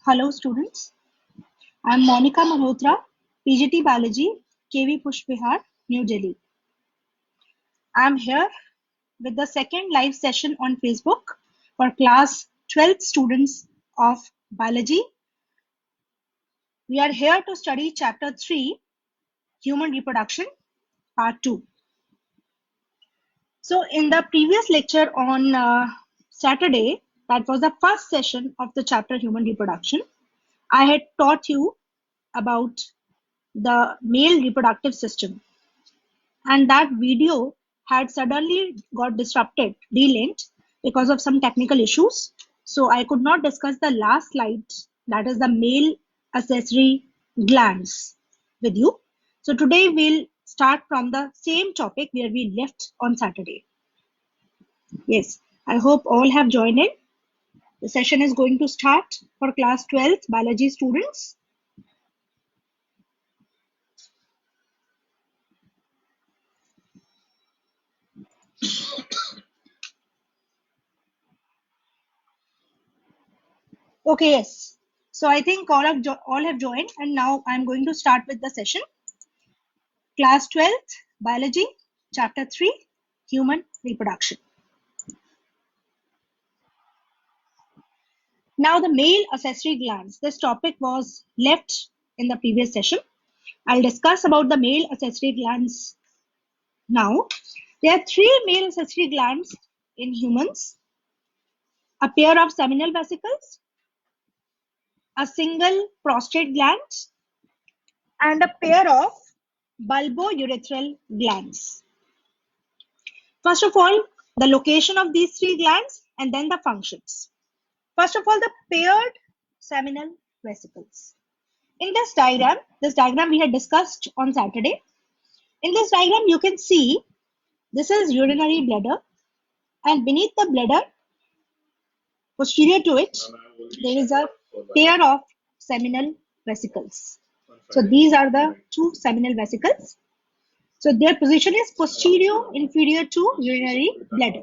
Hello students, I am Monica Malhotra, PGT Biology, KV Pushpihar, New Delhi. I am here with the second live session on Facebook for class 12th students of biology. We are here to study chapter 3, Human Reproduction, part 2. So in the previous lecture on Saturday, that was the first session of the chapter Human Reproduction, I had taught you about the male reproductive system, and that video had suddenly got disrupted, delinked because of some technical issues. So I could not discuss the last slide, that is the male accessory glands, with you. So today we'll start from the same topic where we left on Saturday. Yes, I hope all have joined in. The session is going to start for class 12 biology students. Okay, yes. So I think all have joined, and now I'm going to start with the session. Class 12th, Biology, Chapter 3, Human Reproduction. Now the male accessory glands. This topic was left in the previous session. I'll discuss about the male accessory glands now. There are 3 male accessory glands in humans, a pair of seminal vesicles, a single prostate gland, and a pair of bulbourethral glands. First of all, the location of these 3 glands and then the functions. First of all, the paired seminal vesicles. In this diagram we had discussed on Saturday. In this diagram, you can see this is urinary bladder, and beneath the bladder, posterior to it, there is a pair of seminal vesicles. So these are the 2 seminal vesicles. So their position is posterior inferior to urinary bladder.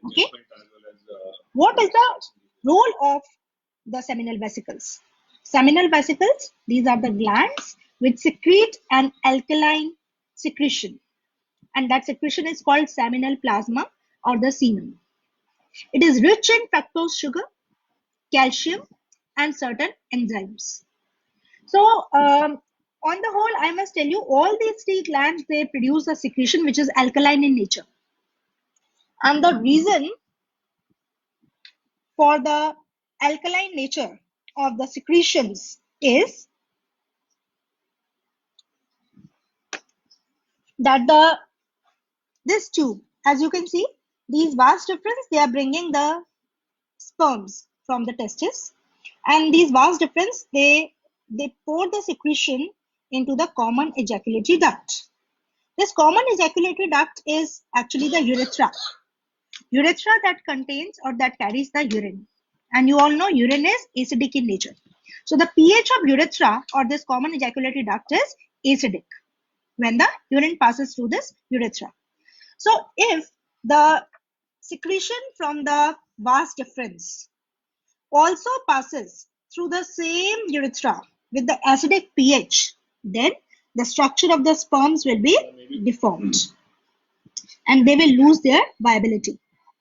Okay. What is the role of the seminal vesicles? Seminal vesicles, these are the glands which secrete an alkaline secretion, and that secretion is called seminal plasma or the semen. It is rich in fructose sugar, calcium, and certain enzymes. So on the whole, I must tell you, all these 3 glands, they produce a secretion which is alkaline in nature. And the reason for the alkaline nature of the secretions is that this tube, as you can see, these vas deferens, they are bringing the sperms from the testis, and these vas deferens, they pour the secretion into the common ejaculatory duct. This common ejaculatory duct is actually the urethra that contains or that carries the urine, and you all know urine is acidic in nature. So the pH of urethra or this common ejaculatory duct is acidic when the urine passes through this urethra. So if the secretion from the vas deferens also passes through the same urethra with the acidic pH, then the structure of the sperms will be deformed and they will lose their viability,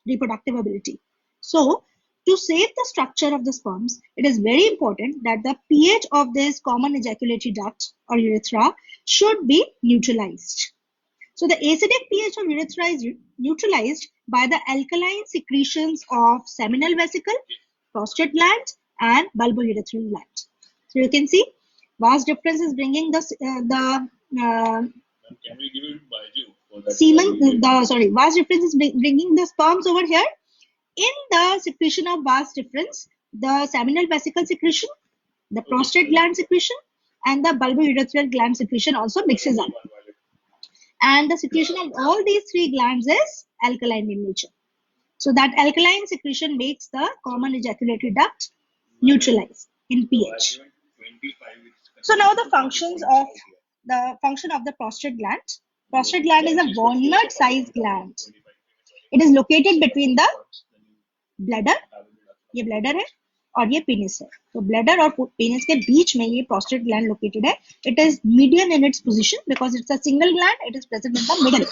reproductive ability. So to save the structure of the sperms, it is very important that the pH of this common ejaculatory duct or urethra should be neutralized. So the acidic pH of urethra is neutralized by the alkaline secretions of seminal vesicle, prostate gland, and bulbourethral gland. So you can see vas deferens is bringing the Can we give it by you? semen. Vas deferens is bringing the sperms over here. In the secretion of vas deferens, the seminal vesicle secretion, the prostate gland secretion, and the bulbourethral gland secretion also mixes up. And the secretion of all these 3 glands is alkaline in nature. So that alkaline secretion makes the common ejaculatory duct neutralize in pH. So now the function of the prostate gland. Prostate gland is a walnut-sized gland. It is located between the bladder, ये bladder है, और ये penis है. तो bladder और penis के बीच में ये prostate gland located है. It is median in its position because it's a single gland. It is present in the middle.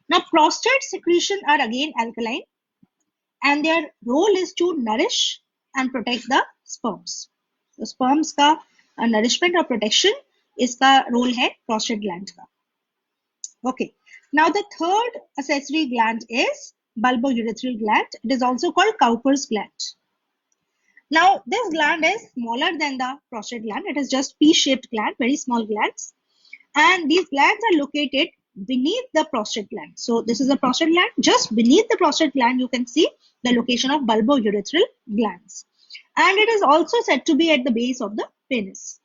Now prostate secretion are again alkaline, and their role is to nourish and protect the sperms. तो sperms का nourishment और protection इसका role है prostate gland का. Okay. Now the third accessory gland is bulbourethral gland. It is also called Cowper's gland. Now this gland is smaller than the prostate gland. It is just P-shaped gland, very small glands, and these glands are located beneath the prostate gland. So this is the prostate gland. Just beneath the prostate gland, you can see the location of bulbourethral glands, and it is also said to be at the base of the penis.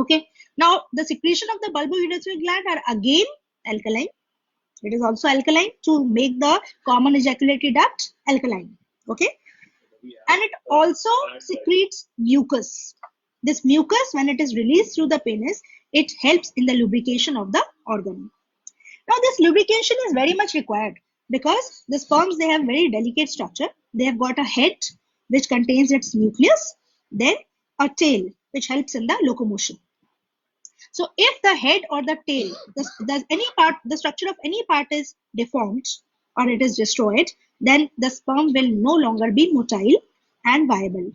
Okay. Now the secretion of the bulbourethral gland are again alkaline. It is also alkaline to make the common ejaculatory duct alkaline. Okay. And it also secretes mucus. This mucus, when it is released through the penis, it helps in the lubrication of the organ. Now this lubrication is very much required because the sperms, they have very delicate structure. They have got a head which contains its nucleus, then a tail which helps in the locomotion. So if the head or the tail, the structure of any part is deformed or it is destroyed, then the sperm will no longer be motile and viable.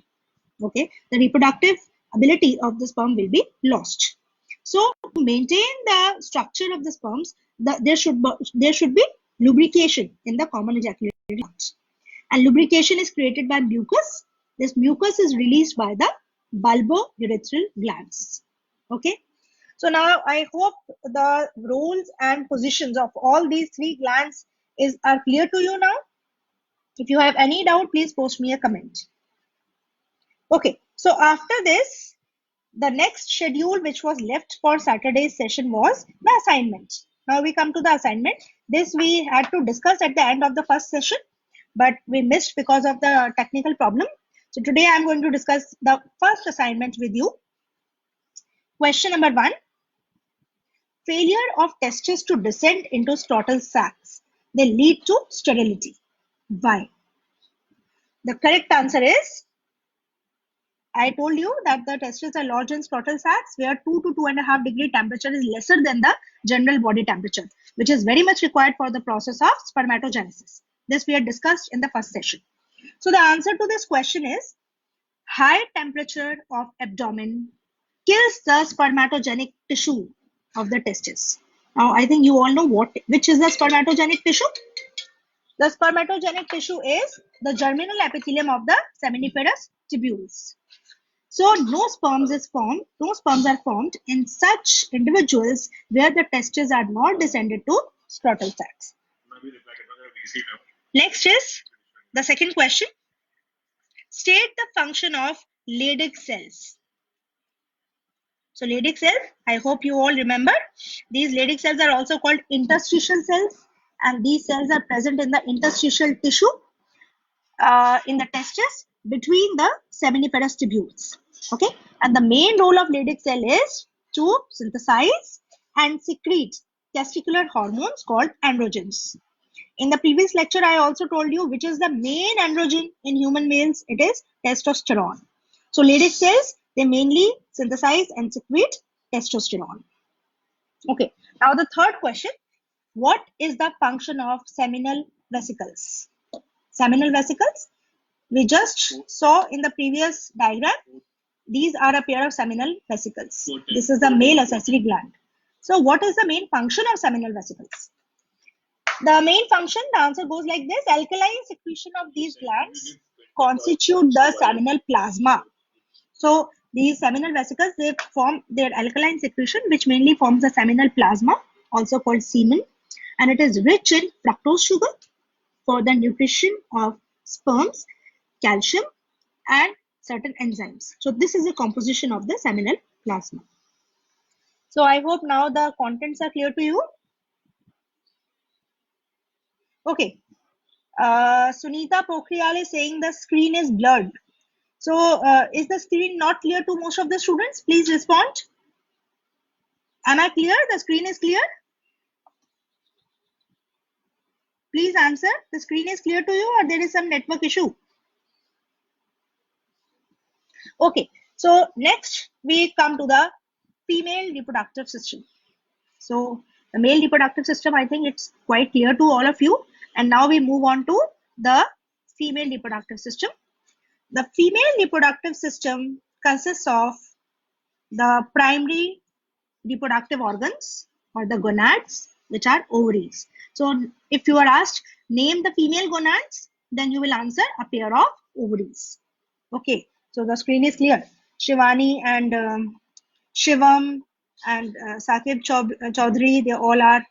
Okay, the reproductive ability of the sperm will be lost. So to maintain the structure of the sperms, there should be lubrication in the common ejaculatory duct. And lubrication is created by mucus. This mucus is released by the bulbourethral glands. Okay. So now I hope the roles and positions of all these three glands are clear to you now. If you have any doubt, please post me a comment. Okay, so after this, the next schedule which was left for Saturday's session was the assignment. Now we come to the assignment. This we had to discuss at the end of the first session, but we missed because of the technical problem. So today I am going to discuss the first assignment with you. Question number 1. Failure of testes to descend into scrotal sacs. They lead to sterility. Why? The correct answer is, I told you that the testes are lodged in scrotal sacs where 2 to 2.5 degree temperature is lesser than the general body temperature, which is very much required for the process of spermatogenesis. This we had discussed in the first session. So the answer to this question is, high temperature of abdomen kills the spermatogenic tissue of the testes. Now I think you all know which is the spermatogenic tissue. The spermatogenic tissue is the germinal epithelium of the seminiferous tubules. So no sperms are formed in such individuals where the testes are not descended to scrotal sacs. Next is the second question. State the function of Leydig cells. So Leydig cells, I hope you all remember. These Leydig cells are also called interstitial cells, and these cells are present in the interstitial tissue in the testes between the seminiferous tubules. Okay, and the main role of Leydig cell is to synthesize and secrete testicular hormones called androgens. In the previous lecture, I also told you which is the main androgen in human males. It is testosterone. So Leydig cells, they mainly synthesize and secrete testosterone. Okay, now the third question. What is the function of seminal vesicles? Seminal vesicles, we just saw in the previous diagram. These are a pair of seminal vesicles. This is the male accessory gland. So what is the main function of seminal vesicles? The main function, the answer goes like this. Alkaline secretion of these glands constitute the seminal plasma. So these seminal vesicles, they form their alkaline secretion, which mainly forms the seminal plasma, also called semen, and it is rich in fructose sugar for the nutrition of sperms, calcium, and certain enzymes. So this is the composition of the seminal plasma. So I hope now the contents are clear to you. Okay. Sunita Pokhriyal is saying the screen is blurred. So is the screen not clear to most of the students? Please respond. Am I clear? The screen is clear? Please answer. The screen is clear to you or there is some network issue? Okay, so next we come to the female reproductive system. So the male reproductive system, I think it's quite clear to all of you. And now we move on to the female reproductive system. The female reproductive system consists of the primary reproductive organs or the gonads, which are ovaries. So if you are asked, name the female gonads, then you will answer a pair of ovaries. Okay, so the screen is clear. Shivani and Shivam and Sakib Chaudhary, they all are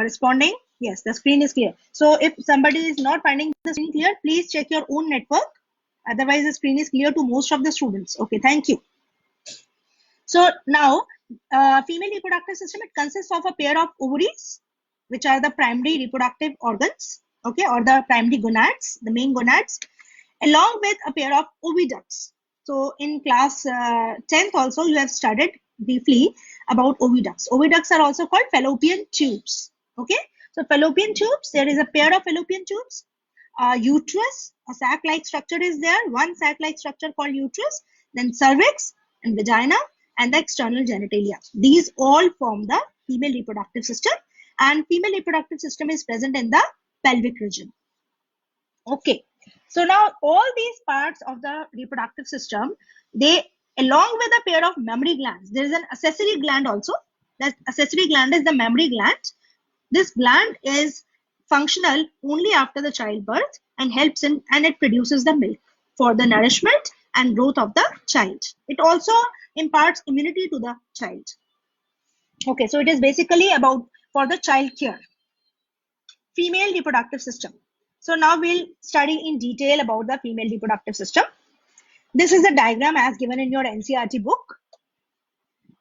responding. Yes, the screen is clear. So if somebody is not finding the screen clear, please check your own network. Otherwise, the screen is clear to most of the students. Okay, thank you. So now, female reproductive system, it consists of a pair of ovaries, which are the primary reproductive organs, okay, or the primary gonads, the main gonads, along with a pair of oviducts. So in class 10th also, you have studied briefly about oviducts. Oviducts are also called fallopian tubes, okay. So fallopian tubes, there is a pair of fallopian tubes. Uterus, a sac-like structure is there, one sac-like structure called uterus, then cervix and vagina, and the external genitalia. These all form the female reproductive system, and female reproductive system is present in the pelvic region. Okay, so now all these parts of the reproductive system, they, along with a pair of mammary glands, there is an accessory gland also. That accessory gland is the mammary gland. This gland is functional only after the childbirth and helps in, and it produces the milk for the nourishment and growth of the child. It also imparts immunity to the child. Okay, so it is basically about for the child care. Female reproductive system. So now we'll study in detail about the female reproductive system. This is a diagram as given in your NCERT book.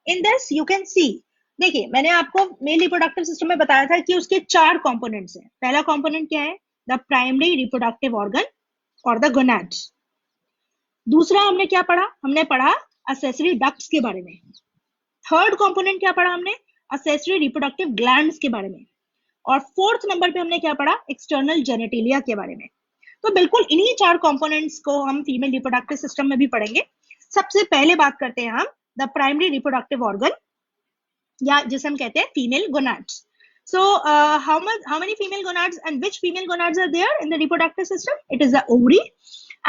In this you can see, देखिए मैंने आपको male reproductive system में बताया था कि उसके 4 components हैं. पहला कंपोनेंट क्या है? द प्राइमरी रिप्रोडक्टिव ऑर्गन और द गोनाड्स. दूसरा हमने क्या पढ़ा? हमने पढ़ा असेसरी डक्ट्स के बारे में. थर्ड कंपोनेंट क्या पढ़ा हमने? असेसरी रिप्रोडक्टिव ग्लैंड्स के बारे में. और फोर्थ नंबर पे हमने क्या पढ़ा? एक्सटर्नल जेनेटिलिया के बारे में. तो बिल्कुल इन्हीं 4 कंपोनेंट्स को हम फीमेल रिप्रोडक्टिव सिस्टम में भी पढ़ेंगे. सबसे पहले बात करते हैं हम द प्राइमरी रिप्रोडक्टिव ऑर्गन, या जिसे हम कहते हैं female gonads. So how many female gonads and which female gonads are there in the reproductive system? It is the ovary,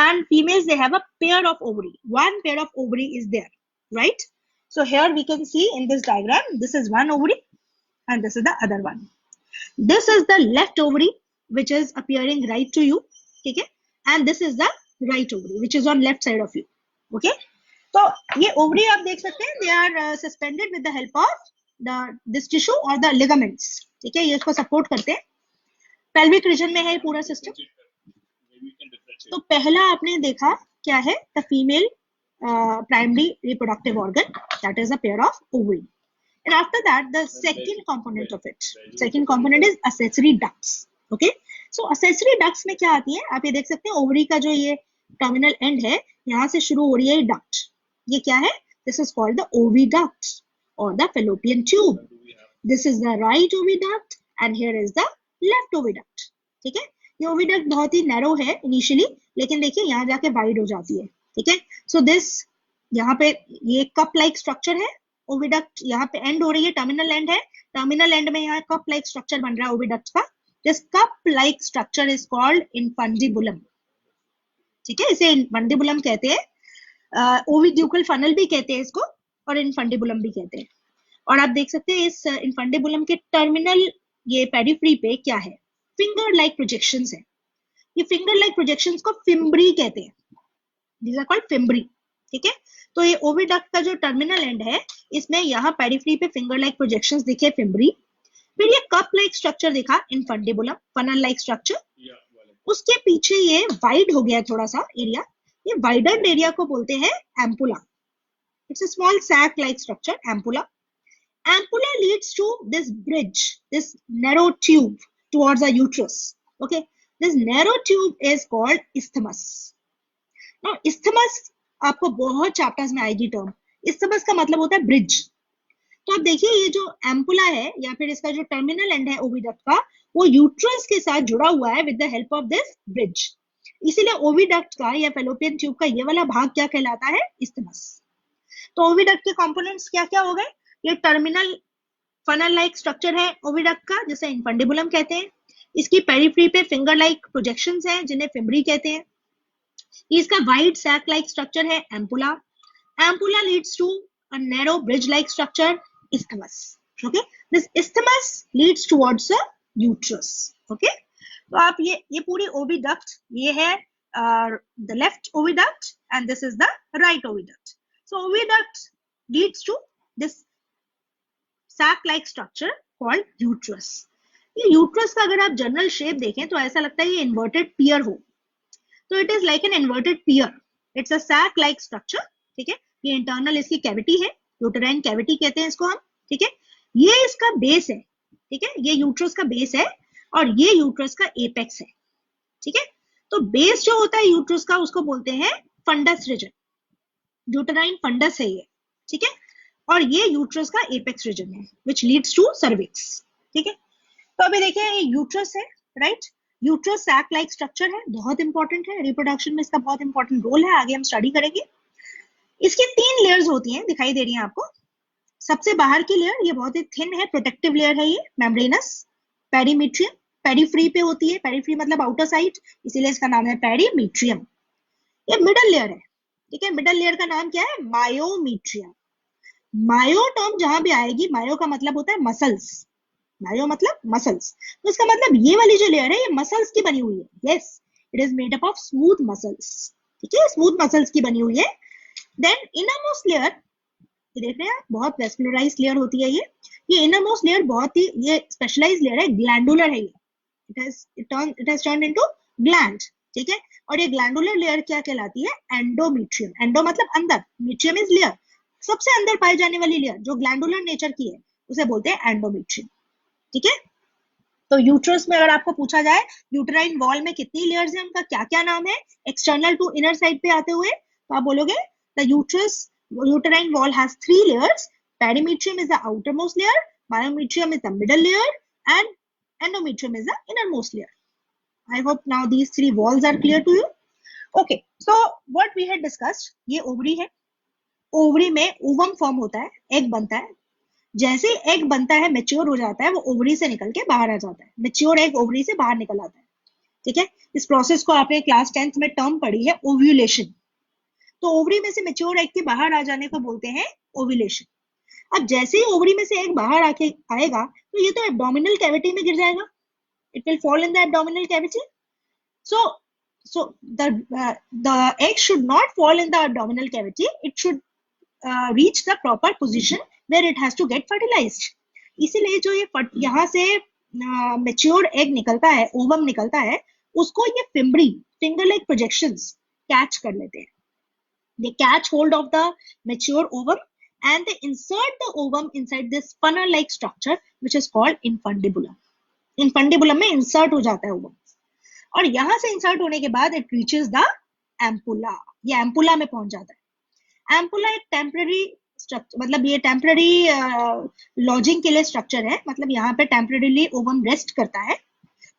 and females, they have a pair of ovary. One pair of ovary is there, right? So here we can see in this diagram, this is one ovary and this is the other one. This is the left ovary which is appearing right to you, okay? And this is the right ovary which is on left side of you, okay? So ये ovary आप देख सकते हैं, they are suspended with the help of this tissue or the ligaments, ठीक है? ये इसको support करते हैं. पेल्विक रीजन में है ये पूरा सिस्टम. तो पहला आपने देखा क्या है? The female primary reproductive organ, that is a pair of ovary. And after that, the second component of it, second component is accessory ducts. Okay, so accessory ducts में क्या आती है? आप ये देख सकते हैं, ओवरी का जो ये टर्मिनल एंड है, यहाँ से शुरू हो रही है डक्ट. ये क्या है? This is called the oviduct or the fallopian tube. This is the right oviduct and here is the left oviduct. ठीक है? ये oviduct बहुत ही narrow है initially, लेकिन देखिए यहाँ जाके wide हो जाती है. ठीक है? So this यहाँ पे ये cup like structure है. ओविडक्ट यहाँ पे एंड हो रही है, टर्मिनल एंड है. टर्मिनल एंड में यहाँ कप लाइक स्ट्रक्चर बन रहा है ओविडक्ट का. This cup like structure is called infundibulum. ठीक है, इसे इनफंडिबुलम कहते हैं. ओविड्यूकल फनल भी कहते हैं इसको और इनफंडिबुलम भी कहते हैं. और आप देख सकते हैं इस इनफंडिबुलम के टर्मिनल ये पेरिफ्री पे क्या है? फिंगर लाइक प्रोजेक्शंस है. ये फिंगर लाइक प्रोजेक्शंस को फिम्ब्री कहते हैं. These are called fimbriae. ठीक है, तो ये ओविडक्ट का जो टर्मिनल एंड है, इसमें यहाँ पेरिफ्री पे फिंगर लाइक प्रोजेक्शंस दिखे, फिम्ब्री. फिर ये कप लाइक स्ट्रक्चर दिखा, इनफंडिबुलम, फनल लाइक स्ट्रक्चर. उसके पीछे ये वाइड हो गया थोड़ा सा एरिया. ये वाइडन एरिया को बोलते हैं ampulla. It's a small sac like structure, ampulla. Ampulla leads to this bridge, this narrow tube towards the uterus. Okay, this narrow tube is called isthmus. Now isthmus आपको बहुत chapters में आएगी term. isthmus का मतलब होता है bridge. तो आप देखिए ये जो एम्पुला है या फिर इसका जो टर्मिनल एंड है ओविडक्ट का, वो यूट्रस के साथ जुड़ा हुआ है with the help of this bridge. इसीलिए ओविडक्ट का या फेलोपियन ट्यूब का ये वाला भाग क्या कहलाता है? इस्थमस। तो ओविडक्ट के कंपोनेंट्स क्या क्या हो गए? ये टर्मिनल फनल लाइक स्ट्रक्चर है ओविडक्ट का, जिसे इनफंडिबुलम कहते हैं। इसकी पेरिफ्री पे फिंगर लाइक प्रोजेक्शंस हैं, जिन्हें फिम्बरी कहते हैं। इसका वाइड सैक लाइक स्ट्रक्चर है ampulla. Ampulla leads to a narrow bridge like structure, isthmus. Okay, this isthmus leads towards a uterus. Okay, तो आप ये पूरी oviduct, ये है the left oviduct and this is the right oviduct. So oviduct leads to this sac like structure called uterus. ये uterus का अगर आप जनरल शेप देखें तो ऐसा लगता है ये इन्वर्टेड पियर हो, तो it is like an inverted pear, it's a sac like structure. ठीक है, ये इंटरनल इसकी कैविटी है, यूटेराइन कैविटी कहते हैं इसको हम। ठीक है, ये इसका बेस है। ठीक है, ये यूट्रस का बेस है और ये यूट्रस का एपेक्स है। ठीक है, तो बेस जो होता है यूट्रस का उसको बोलते हैं फंडस रीजन, यूटेराइन फंडस है ये। ठीक है, और ये यूट्रस का एपेक्स रीजन है विच लीड्स टू सर्विक्स। ठीक है, तो अभी देखिए ये यूट्रस है, right. Uterus sac like structure है, बहुत इंपॉर्टेंट है, रिप्रोडक्शन में इसका बहुत इंपॉर्टेंट रोल है, आगे हम स्टडी करेंगे। इसकी 3 लेयर्स होती हैं, दिखाई दे रही हैं आपको। सबसे बाहर की लेयर ये बहुत ही थिन है, प्रोटेक्टिव लेयर है ये, मेम्ब्रेनस। पेरीमीट्रियम पेरीफ्री पे होती है, पेरीफ्री मतलब आउटर साइड, इसीलिए इसका नाम है पेरीमीट्रियम। ये मिडल लेयर है। ठीक है, मिडल लेयर का नाम क्या है? मायोमीट्रियम। मायो टर्म जहां भी आएगी, मायो का मतलब होता है मसल्स, मायो मतलब मसल्स, तो इसका मतलब ये वाली जो लेयर है ये मसल्स की बनी हुई है। Yes, it is made up of smooth muscles. ठीक है, स्मूथ मसल्स की बनी हुई है। देन इनरमोस्ट लेयर, ये देख रहे हैं, बहुत वेस्कुलराइज लेयर होती है ये इनरमोस्ट लेयर बहुत ही ये स्पेशलाइज लेयर है, ग्लैंडुलर है ये, it has turned into gland. ठीक है, और ये ग्लैंडुलर लेयर क्या कहलाती है? एंडोमीट्रियम। एंडो मतलब अंदर, मीट्रियम इज लेयर, सबसे अंदर पाई जाने वाली लेयर जो ग्लैंडुलर नेचर की है उसे बोलते हैं एंडोमीट्रियम। ठीक है, तो यूट्रस में अगर आपको पूछा जाए यूटेराइन वॉल में कितनी लेयर्स हैं, उनका क्या क्या नाम है एक्सटर्नल टू इनर साइड पे आते हुए, तो आप बोलोगे the uterus uterine wall has 3 layers. Perimetrium is the outermost layer, myometrium is the middle layer, and endometrium is the innermost layer. I hope now these 3 walls are clear to you. Okay, so what we had discussed, ये ovary है, ovary में ovum form होता है, egg बनता है। जैसे egg बनता है, मेच्योर हो जाता है, वो ओवरी से निकल के बाहर आ जाता है, मेच्योर एग ओवरी से बाहर निकल आता है। ठीक है, इस प्रोसेस को आपने क्लास 10th में टर्म पढ़ी है, ओव्यूलेशन। तो ओवरी में से मेच्योर एग के बाहर आ जाने को बोलते हैं ओव्यूलेशन। अब जैसे ही ओवरी में से एग बाहर आके आएगा तो ये तो एब्डोमिनल कैविटी में गिर जाएगा, it will fall in the abdominal cavity. so the egg should not fall in the abdominal cavity, it should reach the proper position where it has to get fertilized. इसीलिए जो ये यहाँ से mature egg निकलता है, ovum निकलता है, उसको ये fimbriae, finger like projections catch कर लेते हैं। They catch hold of the mature ovum and they insert the ovum inside this funnel-like structure which is called infundibulum. Infundibulum में insert हो जाता है ovum, और यहाँ से insert होने के बाद it reaches the ampulla. ये ampulla में पहुंच जाता है। ampulla एक temporary structure, मतलब ये temporary lodging के लिए structure है, मतलब यहाँ पे temporarily ovum rest करता है।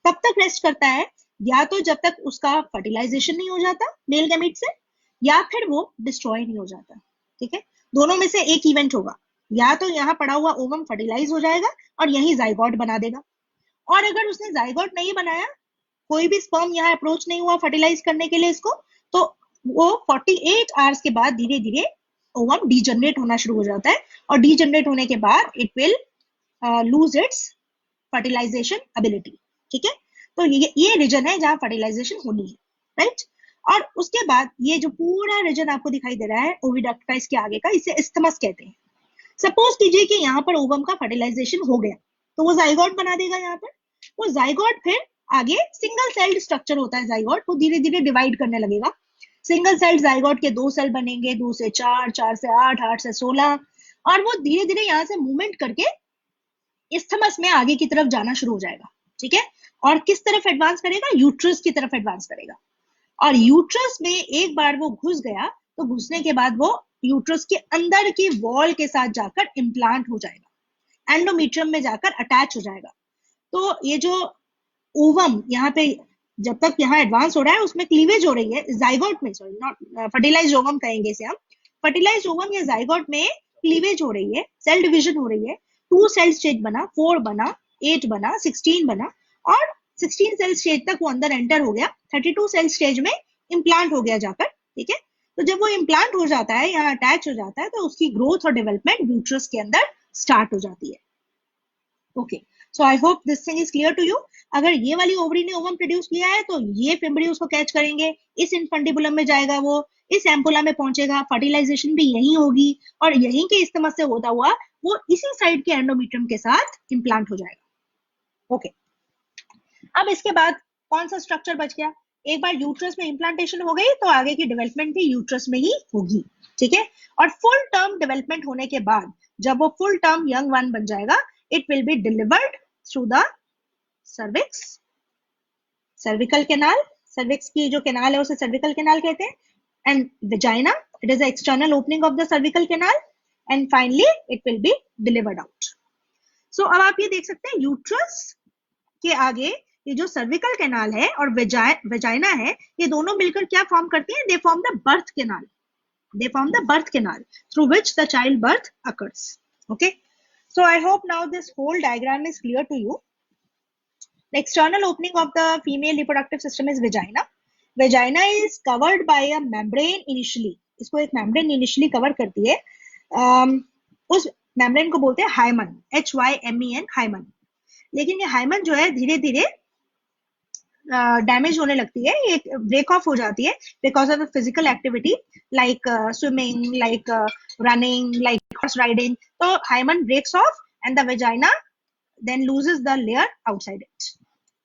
कब तक rest करता है? या तो जब तक उसका fertilization नहीं हो जाता male gamete से, या फिर वो डिस्ट्रॉय नहीं हो जाता। ठीक है, दोनों में से एक इवेंट होगा, या तो यहाँ पड़ा हुआ ओवम फर्टिलाइज हो जाएगा और यही जाइगोट बना देगा, और अगर उसने जाइगोट नहीं बनाया, कोई भी स्पर्म यहाँ अप्रोच नहीं हुआ फर्टिलाइज करने के लिए इसको, तो वो 48 आवर्स के बाद धीरे धीरे ओवम डीजनरेट होना शुरू हो जाता है, और डीजनरेट होने के बाद it will lose its fertilization ability. ठीक है, तो ये रीजन है जहाँ फर्टिलाइजेशन होनी है, राइट। और उसके बाद ये जो पूरा रीजन आपको दिखाई दे रहा है ओविडक्ट का, इसके आगे का, इसे इस्थमस कहते हैं। सपोज कीजिए कि यहाँ पर ओवम का फर्टिलाइजेशन हो गया, तो वो जाइगोट बना देगा यहाँ पर। वो जाइगोट फिर आगे सिंगल सेल्ड स्ट्रक्चर होता है जाइगोट, वो धीरे धीरे डिवाइड करने लगेगा। सिंगल सेल्ड जाइगोट के 2 सेल बनेंगे, 2 से 4, 4 से 8, 8 से 16, और वो धीरे धीरे यहाँ से मूवमेंट करके इस्थमस में आगे की तरफ जाना शुरू हो जाएगा। ठीक है, और किस तरफ एडवांस करेगा? यूट्रस की तरफ एडवांस करेगा, और यूट्रस में एक बार वो घुस गया तो घुसने के बाद वो यूट्रस के अंदर की वॉल के साथ जाकर इम्प्लांट हो जाएगा, एंडोमीट्रियम में जाकर अटैच हो जाएगा। तो ये जो ओवम यहाँ पे जब तक यहाँ एडवांस हो रहा है उसमें क्लीवेज हो रही है, जाइगोट में, सॉरी नॉट फर्टिलाइज ओवम कहेंगे इसे हम, फर्टिलाइज ओवम या जाइगोट में क्लीवेज हो रही है, सेल डिवीजन हो रही है, 2 सेल स्टेज बना, 4 बना, 8 बना, 16 बना, और 16 सेल स्टेज तक वो अंदर एंटर हो गया, 32 सेल स्टेज में इम्प्लांट हो गया जाकर, ठीक है। तो जब वो इम्प्लांट हो जाता है, यहाँ अटैच हो जाता है, तो उसकी ग्रोथ और डेवलपमेंट यूट्रस के अंदर स्टार्ट हो जाती है। Okay, so I hope this thing is clear to you. अगर ये वाली ओवरी ने ओवम प्रोड्यूस किया है तो ये फिम्बरी उसको कैच करेंगे, इस इनफंडिबुलम में जाएगा, वो इस एम्पुला में पहुंचेगा, फर्टिलाइजेशन भी यहीं होगी, और यहीं के इस्तेमाल से होता हुआ वो इसी साइड के एंडोमेट्रियम के साथ इम्प्लांट हो जाएगा। ओके, अब इसके बाद कौन सा स्ट्रक्चर बच गया? एक बार यूट्रस में इम्प्लांटेशन हो गई तो आगे की डेवलपमेंट भी यूट्रस में ही होगी, ठीक है। और फुल टर्म डेवलपमेंट होने के बाद जब वो फुल टर्म यंग वन बन जाएगा, it will be delivered through the cervix, cervical canal, cervix की जो कैनाल है उसे सर्विकल कैनाल कहते हैं, and vagina, it is the external opening of the cervical canal, and finally it will be delivered out. So अब आप ये देख सकते हैं यूट्रस के आगे ये जो सर्विकल कैनाल है और वेजाइना है, ये दोनों मिलकर क्या फॉर्म करती हैं? They form the birth canal, they form the birth canal through which the child birth occurs. Okay, so I hope now this whole diagram is clear to you. The external opening of the female reproductive system is vagina. Vagina is covered by a membrane initially. इसको एक membrane initially cover करती है, उस membrane को बोलते हैं hymen, HYMEN, hymen. लेकिन ये hymen जो है धीरे धीरे डैमेज होने लगती है, ये ब्रेक ऑफ हो जाती है because of physical activity like swimming, like running, like horse riding, तो hymen breaks off and the vagina then loses the layer outside it.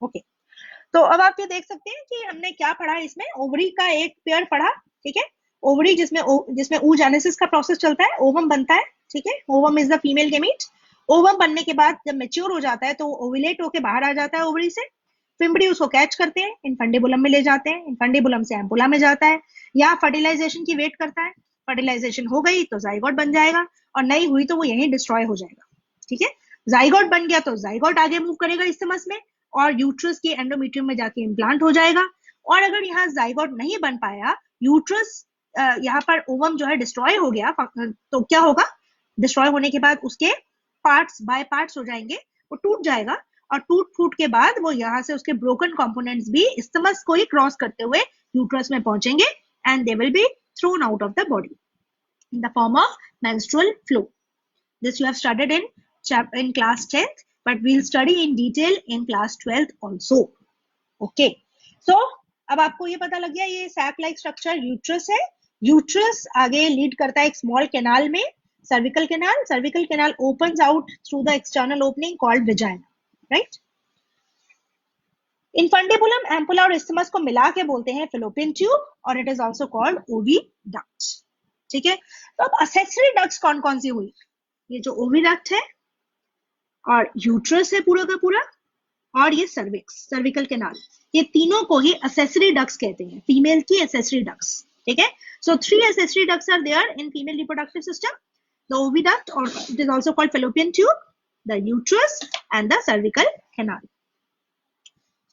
Okay, तो अब आप ये देख सकते हैं कि हमने क्या पढ़ा इसमें, ओवरी का एक पेयर पढ़ा, ठीक है, ओवरी जिसमें oogenesis का प्रोसेस चलता है, ओवम बनता है, ठीक है, ovum is the female gamete, ovum बनने के बाद जब मेच्योर हो जाता है तो ओविलेट होके बाहर आ जाता है ओवरी से, फिम्बरी उसको कैच करते हैं, इनफंडिबुलम में ले जाते हैं, इनफंडिबुलम से एम्पुला में जाता है, या फर्टिलाइजेशन की वेट करता है, फर्टिलाइजेशन हो गई तो जाइगोट बन जाएगा, और नहीं हुई तो वो यहीं डिस्ट्रॉय हो जाएगा, ठीक है। जाइगोट बन गया तो जाइगोट आगे मूव करेगा इस्तेमस में और यूट्रस के एंडोमेट्रियम में जाके इम्प्लांट हो जाएगा, और अगर यहाँ जाइगोट नहीं बन पाया, यूट्रस यहाँ पर ओवम जो है डिस्ट्रॉय हो गया, तो क्या होगा? डिस्ट्रॉय होने के बाद उसके पार्ट्स बाय पार्ट्स हो जाएंगे, वो टूट जाएगा, और टूट फूट के बाद वो यहाँ से उसके ब्रोकन कंपोनेंट्स भी इस्तेमस को ही क्रॉस करते हुए यूट्रस में पहुंचेंगे, and they will be thrown out of the body in the form of menstrual flow. This you have studied in class 10th, but we'll study in detail in class 12th also. Okay, so अब आपको ये पता लग गया ये sac like structure uterus है, uterus आगे lead करता है एक स्मॉल कैनाल में, cervical canal, cervical canal opens out through the external opening called vagina, right? Infundibulum, ampulla और इस्थिमस को मिला के बोलते हैं फेलोपियन ट्यूब, और it is also called oviduct, ठीक है। तो अब असेसरी डक्ट्स कौन कौन सी हुई? ये जो ओविडक्ट है और यूट्रस है पूरा का पूरा, और ये सर्विक्स, सर्विकल कैनाल, ये तीनों को ही असेसरी डक्ट्स कहते हैं, फीमेल की असेसरी डक्ट्स, ठीक है। सो 3 accessory ducts are there in female reproductive system, the oviduct, or it is also called fallopian tube, the uterus and the cervical canal.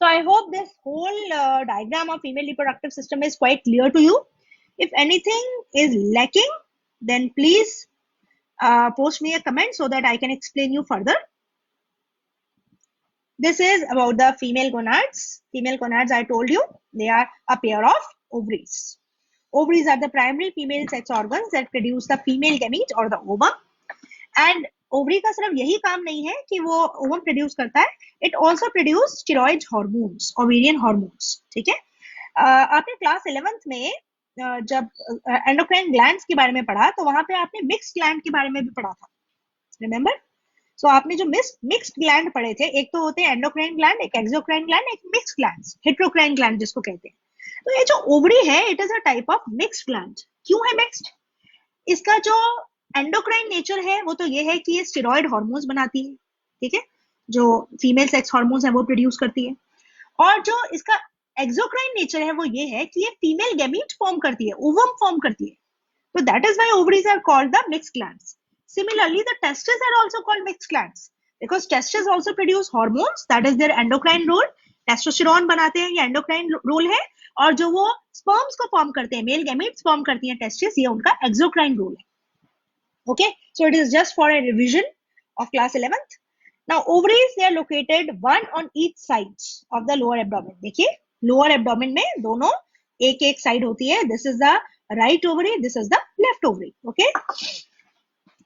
So I hope this whole diagram of female reproductive system is quite clear to you. If anything is lacking, then please post me a comment so that I can explain you further. This is about the female gonads. Female gonads, I told you, they are a pair of ovaries. Ovaries are the primary female sex organs that produce the female gamete or the ovum. And ovary का सिर्फ यही काम नहीं है कि वो ovum produce करता है, it also produce steroid hormones, ovarian hormones, ठीक है। आपने क्लास 11th में जब एंडोक्राइन ग्लैंड्स के बारे में पढ़ा तो वहां पे आपने मिक्स्ड ग्लैंड के बारे में भी पढ़ा था, रिमेम्बर? सो आपने जो मिक्स्ड ग्लैंड पढ़े थे, एक तो होते हैं एंडोक्राइन ग्लैंड, एक एक्सोक्राइन ग्लैंड, एक मिक्स्ड ग्लैंड, हेटेरोक्राइन ग्लैंड जिसको कहते हैं। तो ये जो ओवरी है, it is a type of mixed gland. क्यों है मिक्स्ड? इसका जो एंडोक्राइन नेचर है वो तो ये है कि ये स्टेरॉइड हार्मोन्स बनाती है, ठीक है, जो फीमेल सेक्स हार्मोन्स है वो प्रोड्यूस करती है, और जो इसका एक्सोक्राइन नेचर है वो ये है कि ये फीमेल गैमीट फॉर्म करती है, ओवम फॉर्म करती है, तो that is why ovaries are called the mixed glands. Similarly, the testes are also called mixed glands because testes also produce hormones, that is their endocrine role, testosterone बनाते हैं, ये endocrine role है, और जो वो स्पर्म्स को form करते हैं, मेल गैमेट्स फॉर्म करती हैं टेस्टिस, ये उनका एक्सोक्राइन रोल है. Okay, so it is just for a revision of class 11th. Now ovaries, they are located one on each side of the lower abdomen. देखिए lower abdomen में दोनों एक एक साइड होती है. This is the right ovary, this is the left ovary. Okay,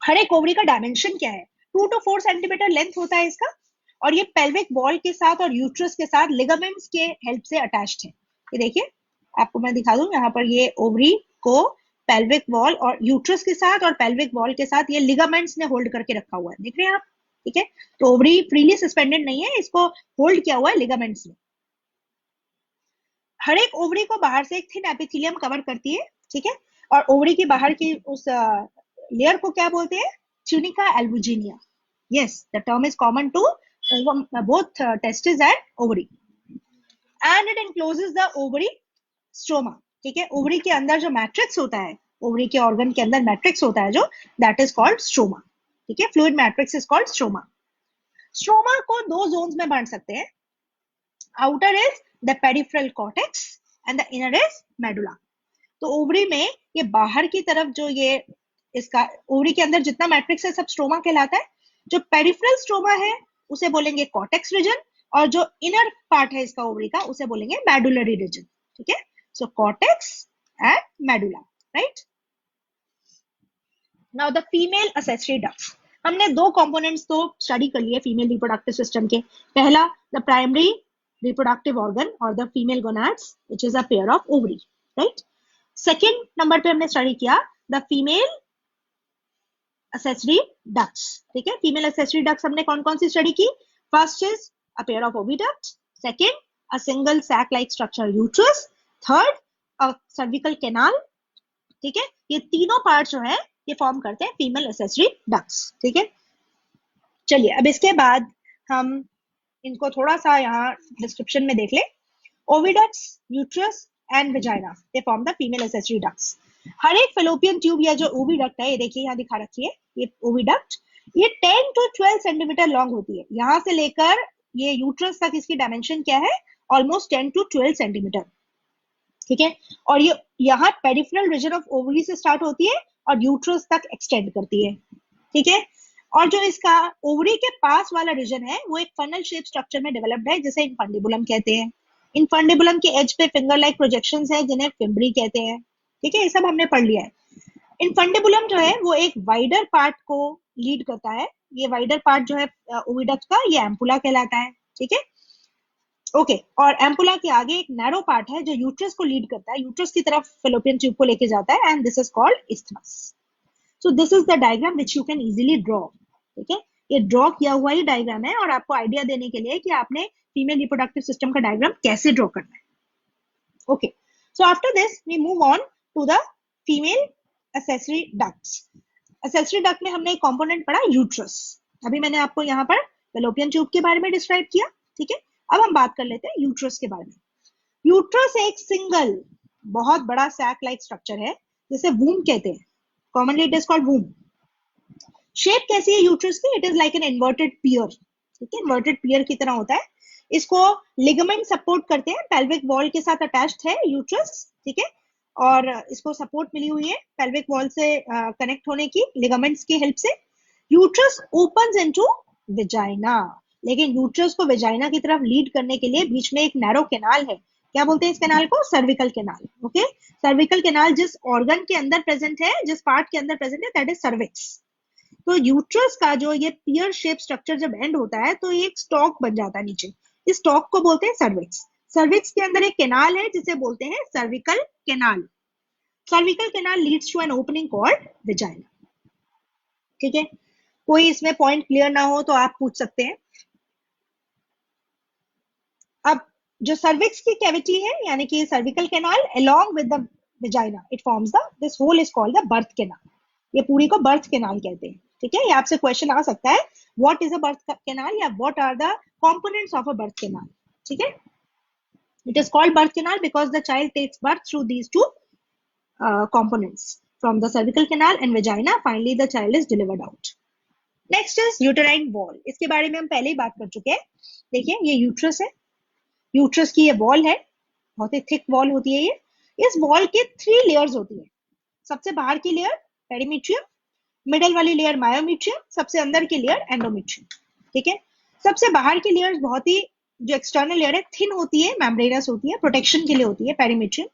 हर एक ovary का dimension क्या है? 2 to 4 सेंटीमीटर लेंथ होता है इसका, और ये पेल्विक वॉल के साथ और यूट्रस के साथ लिगामेंट्स के हेल्प से अटैच्ड है. ये देखिए, आपको मैं दिखा दूं, यहाँ पर ये ओवरी को पेल्विक वॉल और यूट्रस के साथ और पेल्विक वॉल के साथ ये लिगामेंट्स ने होल्ड करके रखा हुआ है. देख रहे हैं आप? ठीक है, तो ओवरी फ्रीली सस्पेंडेड नहीं है, इसको होल्ड किया हुआ है लिगामेंट्स ने. हर एक ओवरी को बाहर से एक थिन एपिथेलियम कवर करती है. ठीक है, और ओवरी के बाहर की उस लेयर को क्या बोलते हैं? Tunica albuginea. Yes, the term is common to both testes and ovary, and it encloses the ovary stroma. ठीक है, ओवरी के अंदर जो मैट्रिक्स होता है, ओवरी के ऑर्गन के अंदर मैट्रिक्स होता है जो, दैट इज कॉल्ड स्ट्रोमा. ठीक है, fluid matrix is called stroma. Stroma को दो जोन्स में बांट सकते हैं. Outer is the peripheral cortex and the inner is medulla. तो ओवरी में ये बाहर की तरफ जो ये इसका ओवरी के अंदर जितना मैट्रिक्स है सब स्ट्रोमा कहलाता है. जो पेरिफेरल स्ट्रोमा है उसे बोलेंगे कॉर्टेक्स रीजन, और जो इनर पार्ट है इसका ओवरी का उसे बोलेंगे मेडुलरी रीजन. ठीक है, so cortex and medulla, right. Now the female accessory ducts. हमने दो कंपोनेंट्स तो स्टडी कर लिए फीमेल रिप्रोडक्टिव सिस्टम के. पहला, द प्राइमरी रिप्रोडक्टिव ऑर्गन और the female gonads which is a pair of ovary, right. Second number पे हमने स्टडी किया द फीमेल accessory ducts. ठीक है, फीमेल accessory ducts हमने कौन कौन सी स्टडी की? First is a pair of oviduct, second a single sac like structure uterus, third a cervical canal. ठीक है, ये तीनों पार्ट जो है ये फॉर्म करते हैं फीमेल accessory ducts. ठीक है, चलिए अब इसके बाद हम इनको थोड़ा सा यहाँ डिस्क्रिप्शन में देख ले. Oviducts, uterus and vagina, they form the female accessory ducts. हर एक फेलोपियन ट्यूब या जो ओविडक्ट है, ये देखिए यहाँ दिखा रखी है, ये ओविडक्ट, ये 10 to 12 सेंटीमीटर लॉन्ग होती है. यहाँ से लेकर ये यूट्रस तक इसकी डायमेंशन क्या है? Almost 10 to 12 centimetre. ठीक है, और ये यहाँ पेरिफेरल रीजन ऑफ ओवरी से स्टार्ट होती है और यूट्रस तक एक्सटेंड करती है. ठीक है, और जो इसका ओवरी के पास वाला रीजन है वो एक फनल शेप स्ट्रक्चर में डेवलप्ड है जिसे इनफंडिबुलम कहते हैं. इनफंडिबुलम के एज पे फिंगर लाइक प्रोजेक्शंस है जिन्हें फिम्बरी कहते हैं. ठीक है, ये सब हमने पढ़ लिया है. इनफंडिबुलम जो है वो एक वाइडर पार्ट को लीड करता है. ये वाइडर पार्ट जो है ओविडक्ट का, ये एम्पुला कहलाता है. ठीक है, ओके, और एम्पुला के आगे एक नैरो पार्ट है जो यूट्रस को लीड करता है, यूट्रस की तरफ फेलोपियन ट्यूब को लेके जाता है, and this is called isthmus. So this is the diagram which you can easily draw. ठीक है, ये ड्रॉ किया हुआ ही डायग्राम है और आपको आइडिया देने के लिए कि आपने फीमेल रिप्रोडक्टिव सिस्टम का डायग्राम कैसे ड्रॉ करना है. Okay, so after this we move on to the female accessory ducts. Accessory duct में हमने एक कंपोनेंट पढ़ा यूट्रस. अभी मैंने आपको यहाँ पर फेलोपियन ट्यूब के बारे में डिस्क्राइब किया. ठीक है, अब हम बात कर लेते हैं यूट्रस के बारे में. यूट्रस एक सिंगल बहुत बड़ा सैक लाइक स्ट्रक्चर है जिसे वूम कहते हैं. Commonly it is called womb. Shape कैसी है यूट्रस की? It is like an inverted pear. ठीक है, इन्वर्टेड पियर की तरह होता है. इसको लिगामेंट सपोर्ट करते हैं, पेल्विक वॉल के साथ अटैच्ड है यूट्रस. ठीक है, और इसको सपोर्ट मिली हुई है पेल्विक वॉल से कनेक्ट होने की लिगामेंट्स की हेल्प से. यूट्रस ओपन्स इनटू वेजाइना, लेकिन यूट्रस को वेजाइना की तरफ लीड करने के लिए बीच में एक नैरो कैनाल है. क्या बोलते हैं इस कैनाल को? Cervical canal. Okay, cervical canal जिस ऑर्गन के अंदर प्रेजेंट है, जिस पार्ट के अंदर प्रेजेंट है, दैट इज सर्विक्स. तो यूट्रस का जो ये पियर शेप स्ट्रक्चर जब एंड होता है तो ये एक स्टॉक बन जाता है नीचे. इस स्टॉक को बोलते हैं सर्विक्स. सर्विक्स के अंदर एक कैनाल है जिसे बोलते हैं cervical canal. Cervical canal leads to an opening called vagina. ठीक है, कोई इसमें पॉइंट क्लियर ना हो तो आप पूछ सकते हैं. अब जो सर्विक्स की कैविटी है यानी कि cervical canal along with the vagina, it forms the, this whole is called the birth canal. ये पूरी को बर्थ कैनाल कहते हैं. ठीक है, ये आपसे क्वेश्चन आ सकता है, what is a birth canal या what are the components of a birth canal. ठीक है, it is called birth canal because the child takes birth through these two components from the cervical canal and vagina. Finally the child is delivered out. Next is uterine wall. इसके बारे में हम पहले ही बात कर चुके हैं. देखिए, ये यूट्रस है. यूट्रस की ये वॉल है, बहुत ही थिक वॉल होती है ये। इस वॉल के 3 लेयर्स होती है। सबसे बाहर की लेयर पेरीमीट्रियम, मिडल वाली लेयर मायोमीट्रियम, सबसे अंदर की लेयर एंडोमीट्रियम। ठीक है, सबसे बाहर की लेयर बहुत ही, जो एक्सटर्नल लेयर है, थिन होती है, मेम्ब्रेनस होती है, प्रोटेक्शन के लिए होती है, पेरीमीट्रियम।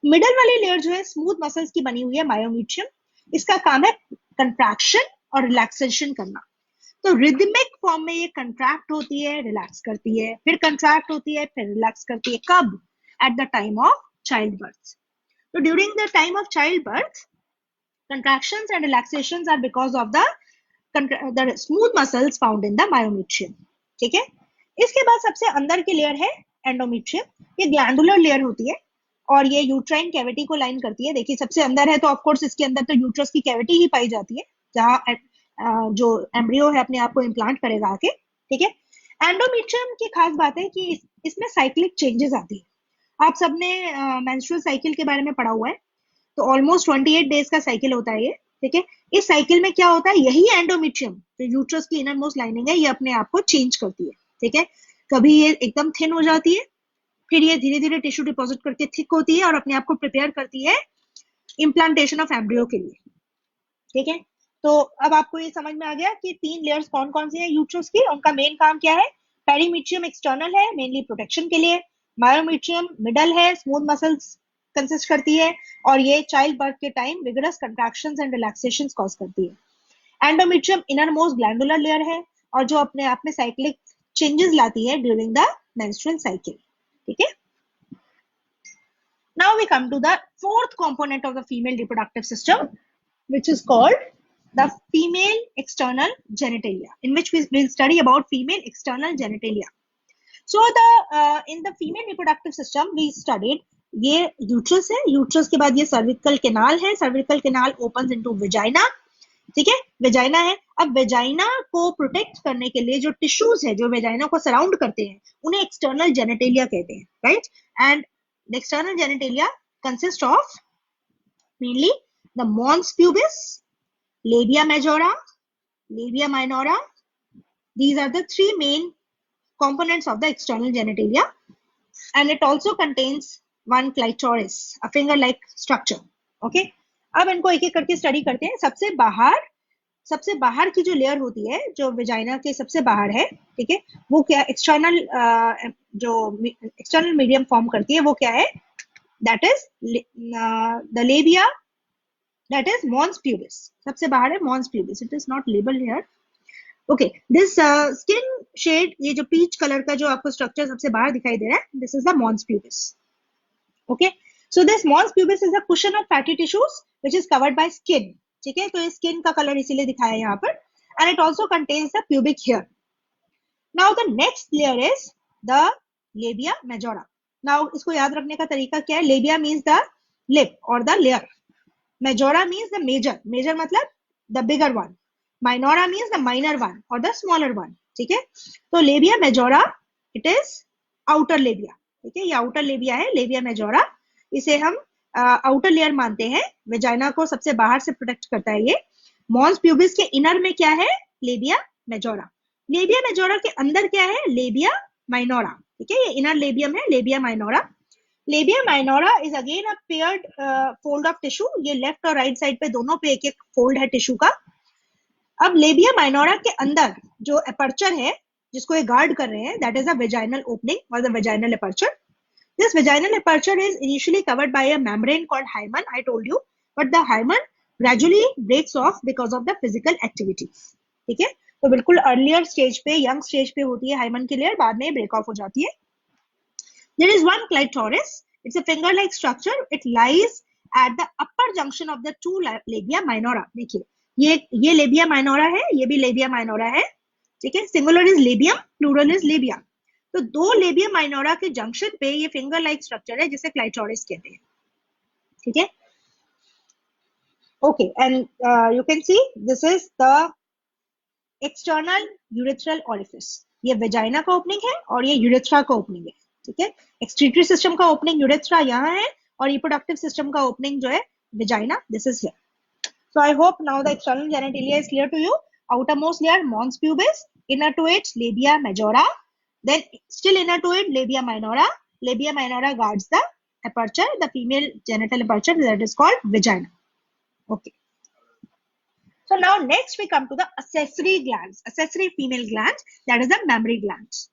मिडल वाली लेयर जो है स्मूथ मसल्स की बनी हुई है, मायोमीट्रियम। इसका काम है कंट्रैक्शन और रिलैक्सेशन करना। तो रिदमिक फॉर्म में ये कंट्रैक्ट होती है, रिलैक्स करती है, फिर कंट्रैक्ट होती है, फिर रिलैक्स करती है। कब? At the time of child birth. तो during the time of child birth, contractions and relaxations are because of the smooth muscles found in the myometrium. ठीक है, इसके बाद सबसे अंदर की लेयर है एंडोमेट्रियम। ये ग्लैंडुलर लेयर होती है और ये यूट्राइन कैविटी को लाइन करती है। देखिए सबसे अंदर है तो ऑफ कोर्स इसके अंदर तो यूट्रस की कैविटी ही पाई जाती है, जहां जो एम्ब्रियो है अपने आप को इम्प्लांट करेगा आके। ठीक है, एंडोमेट्रियम की खास बात है कि इसमें साइक्लिक चेंजेस आती है। आप सबने मेंस्ट्रुअल साइकिल के बारे में पढ़ा हुआ है, तो ऑलमोस्ट 28 डेज का साइकिल होता है ये। ठीक है, इस साइकिल में क्या होता है, यही एंडोमेट्रियम जो यूट्रस की इनर मोस्ट लाइनिंग है, ये अपने आप को चेंज करती है। ठीक है, कभी ये एकदम थिन हो जाती है, फिर ये धीरे धीरे टिश्यू डिपॉजिट करके थिक होती है और अपने आप को प्रिपेयर करती है इम्प्लांटेशन ऑफ एम्ब्रियो के लिए। ठीक है, तो अब आपको ये समझ में आ गया कि 3 लेयर्स कौन कौन सी हैं यूट्रस की, उनका मेन काम क्या है। पेरीमीट्रियम एक्सटर्नल है, मेनली प्रोटेक्शन के लिए। मायोमीट्रियम मिडल है, स्मूथ मसल्स कंसिस्ट करती है और ये चाइल्ड बर्थ के time vigorous contractions and relaxations cause करती है। Endometrium inner most glandular layer है और जो अपने आप में साइक्लिक चेंजेस लाती है ड्यूरिंग द मेंस्ट्रुअल साइकिल। ठीक है, now we come to the fourth component of the female reproductive system, which is called the female external genitalia, in which we will study about female external genitalia. So in the female reproductive system we studied, ये uterus है, uterus के बाद ये cervical canal है, cervical canal opens into vagina. ठीक है, vagina है। अब वेजाइना को प्रोटेक्ट करने के लिए जो टिश्यूज है जो वेजाइना को सराउंड करते हैं, उन्हें एक्सटर्नल जेनेटेलिया कहते हैं, right. And the external genitalia consist of mainly the mons pubis, labia majora, labia minora. These are the 3 main components of the external genitalia, and it also contains one clitoris, a finger-like structure. Okay, अब इनको एक एक करके study करते हैं। सबसे बाहर की जो लेयर होती है, जो वेजाइना के सबसे बाहर है, ठीक है, वो क्या एक्सटर्नल जो एक्सटर्नल मीडियम फॉर्म करती है, वो क्या है, that is the labia, that is mons pubis। सबसे बाहर है mons pubis, it is not labelled here. Okay, this skin shade, ये जो पीच कलर का जो आपको स्ट्रक्चर सबसे बाहर दिखाई दे रहा है, this is the mons pubis। Okay, so this mons pubis is a cushion of fatty tissues which is covered by skin. ठीक है, तो ये स्किन का कलर इसीलिए दिखाया है यहाँ पर। And it also contains the pubic hair. Now the next layer is the labia majora. Now इसको याद रखने का तरीका क्या है, लेबिया मीन्स द लिप और the layer, majora means the major, major मतलब the bigger one, minora means the minor one और द स्मॉलर वन। ठीक है, तो labia majora it is outer labia. ठीक है, ये आउटर लेबिया है, लेबिया मेजोरा। इसे हम आउटर लेयर मानते हैं, वेजाइना को सबसे बाहर से प्रोटेक्ट करता है ये। mons pubis के इनर में क्या है, लेबिया मेजोरा। लेबिया मेजोरा के अंदर क्या है, लेबिया माइनोरा। ठीक है, ये इनर लेबियम है, labia minora. Labia minora is again a paired fold of tissue. ये लेफ्ट और राइट साइड पे दोनों पे एक एक फोल्ड है टिश्यू का। अब लेबिया माइनोरा के अंदर जो एपर्चर है जिसको ये गार्ड कर रहे हैं, that is a vaginal opening और the vaginal aperture. This vaginal aperture is initially covered by a membrane called hymen, I told you, but the hymen gradually breaks off because of the physical activities. ठीक है, तो बिल्कुल earlier stage पे, young stage पे होती है hymen की layer, बाद में ब्रेक ऑफ हो जाती है। There is one clitoris. It's a finger-like structure. It lies at the upper junction of the two labia minora. देखिए ये लेबिया माइनोरा है, ये भी लेबिया माइनोरा है। ठीक है, singular is labium, plural is labia. तो दो लेबिया माइनोरा के जंक्शन पे ये फिंगर लाइक स्ट्रक्चर है जिसे क्लाइटोरिस कहते हैं। ठीक है, okay, and you can see this is the external urethral orifice. ये वेजाइना का ओपनिंग है और ये यूरेथ्रा का ओपनिंग है। ठीक है, एक्सक्रीटरी सिस्टम का ओपनिंग यूरेथ्रा यहाँ है और रिप्रोडक्टिव सिस्टम का ओपनिंग जो है vagina, this is here. So I hope now the external genitalia is clear to you. outermost layer mons pubis, inner to it labia majora, Then still inner to it, labia minora. Labia minora guards the aperture, the female genital aperture, that is called vagina. Okay. So now next we come to the accessory glands, accessory female glands, that is the mammary glands.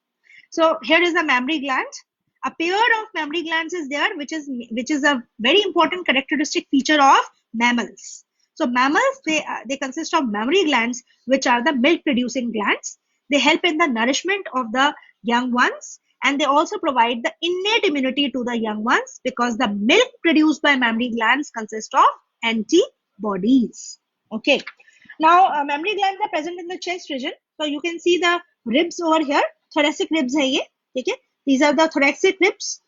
So here is the mammary gland. A pair of mammary glands is there, which is a very important characteristic feature of mammals. So mammals, they consist of mammary glands, which are the milk producing glands. They help in the nourishment of the young ones, and they also provide the innate immunity to the young ones, because the milk produced by mammary glands consists of antibodies. Okay. Now mammary glands are present in the chest region. So you can see the ribs over here. Thoracic ribs है ये, ठीक है? These are the thoracic ribs.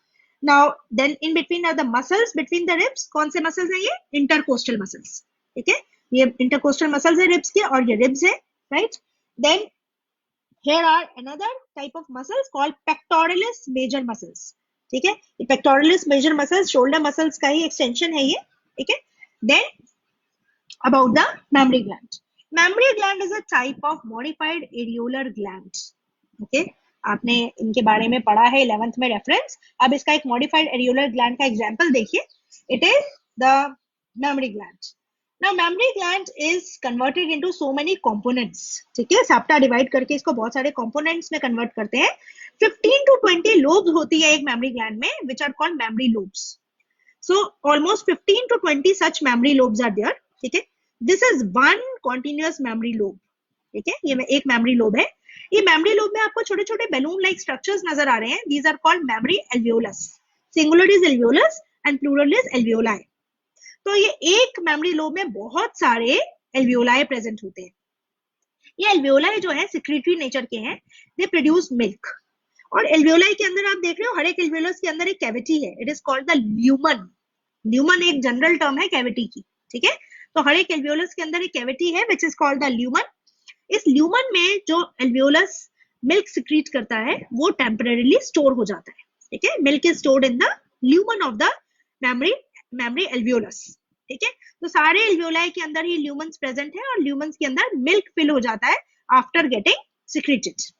Now then in between are the muscles between the ribs. कौन से muscles हैं ये? Intercostal muscles. ठीक है? ये intercostal muscles है ribs के, और ये ribs है, right? Then here are another type of muscles called pectoralis major muscles. ठीक है? ये pectoralis major muscles shoulder muscles का ही extension है ये, ठीक है? Then about the mammary gland. Mammary gland is a type of modified areolar gland. Okay, आपने इनके बारे में पढ़ा है 11th में रेफरेंस. अब इसका एक modified areolar gland का एग्जांपल देखिए. It is the mammary gland. Now mammary gland is converted into so many components. ठीक है, सेप्टा डिवाइड करके इसको बहुत सारे components में convert करते हैं. 15 to 20 lobes होती है एक mammary gland में, which are called mammary lobes. So almost 15 to 20 such mammary lobes are there. ठीक है, this is one continuous memory lobe. ठीक है, ये एक मेमोरी लोब है. ये मेमोरी लोब में आपको छोटे छोटे बैलून लाइक स्ट्रक्चर्स नजर आ रहे हैं. These are called mammary alveolus. Singular is alveolus and plural is alveoli. तो ये एक मेमोरी लोब में बहुत सारे एल्वियोलाई प्रेजेंट होते हैं. ये एल्वियोलाई जो है सिक्रेटरी नेचर के हैं. They produce milk. और एल्वियोलाई के अंदर आप देख रहे हो, हर एक एल्वियोलस के अंदर एक कैविटी है. It is called the lumen. Lumen एक जनरल टर्म है कैविटी की. ठीक है, तो हर एक एल्वियोलस के अंदर एक कैविटी है which is called the lumen. इस ल्यूमन में जो एल्वियोलस मिल्क सिक्रीट करता है वो टेम्परेरीली स्टोर हो जाता है. ठीक है, milk is stored in the lumen of the memory alveolus. ठीक है, तो सारे एल्वियोलाई के अंदर ही ल्यूमन्स प्रेजेंट है और ल्यूमन्स के अंदर मिल्क फिल हो जाता है आफ्टर गेटिंग सिक्रीटेड.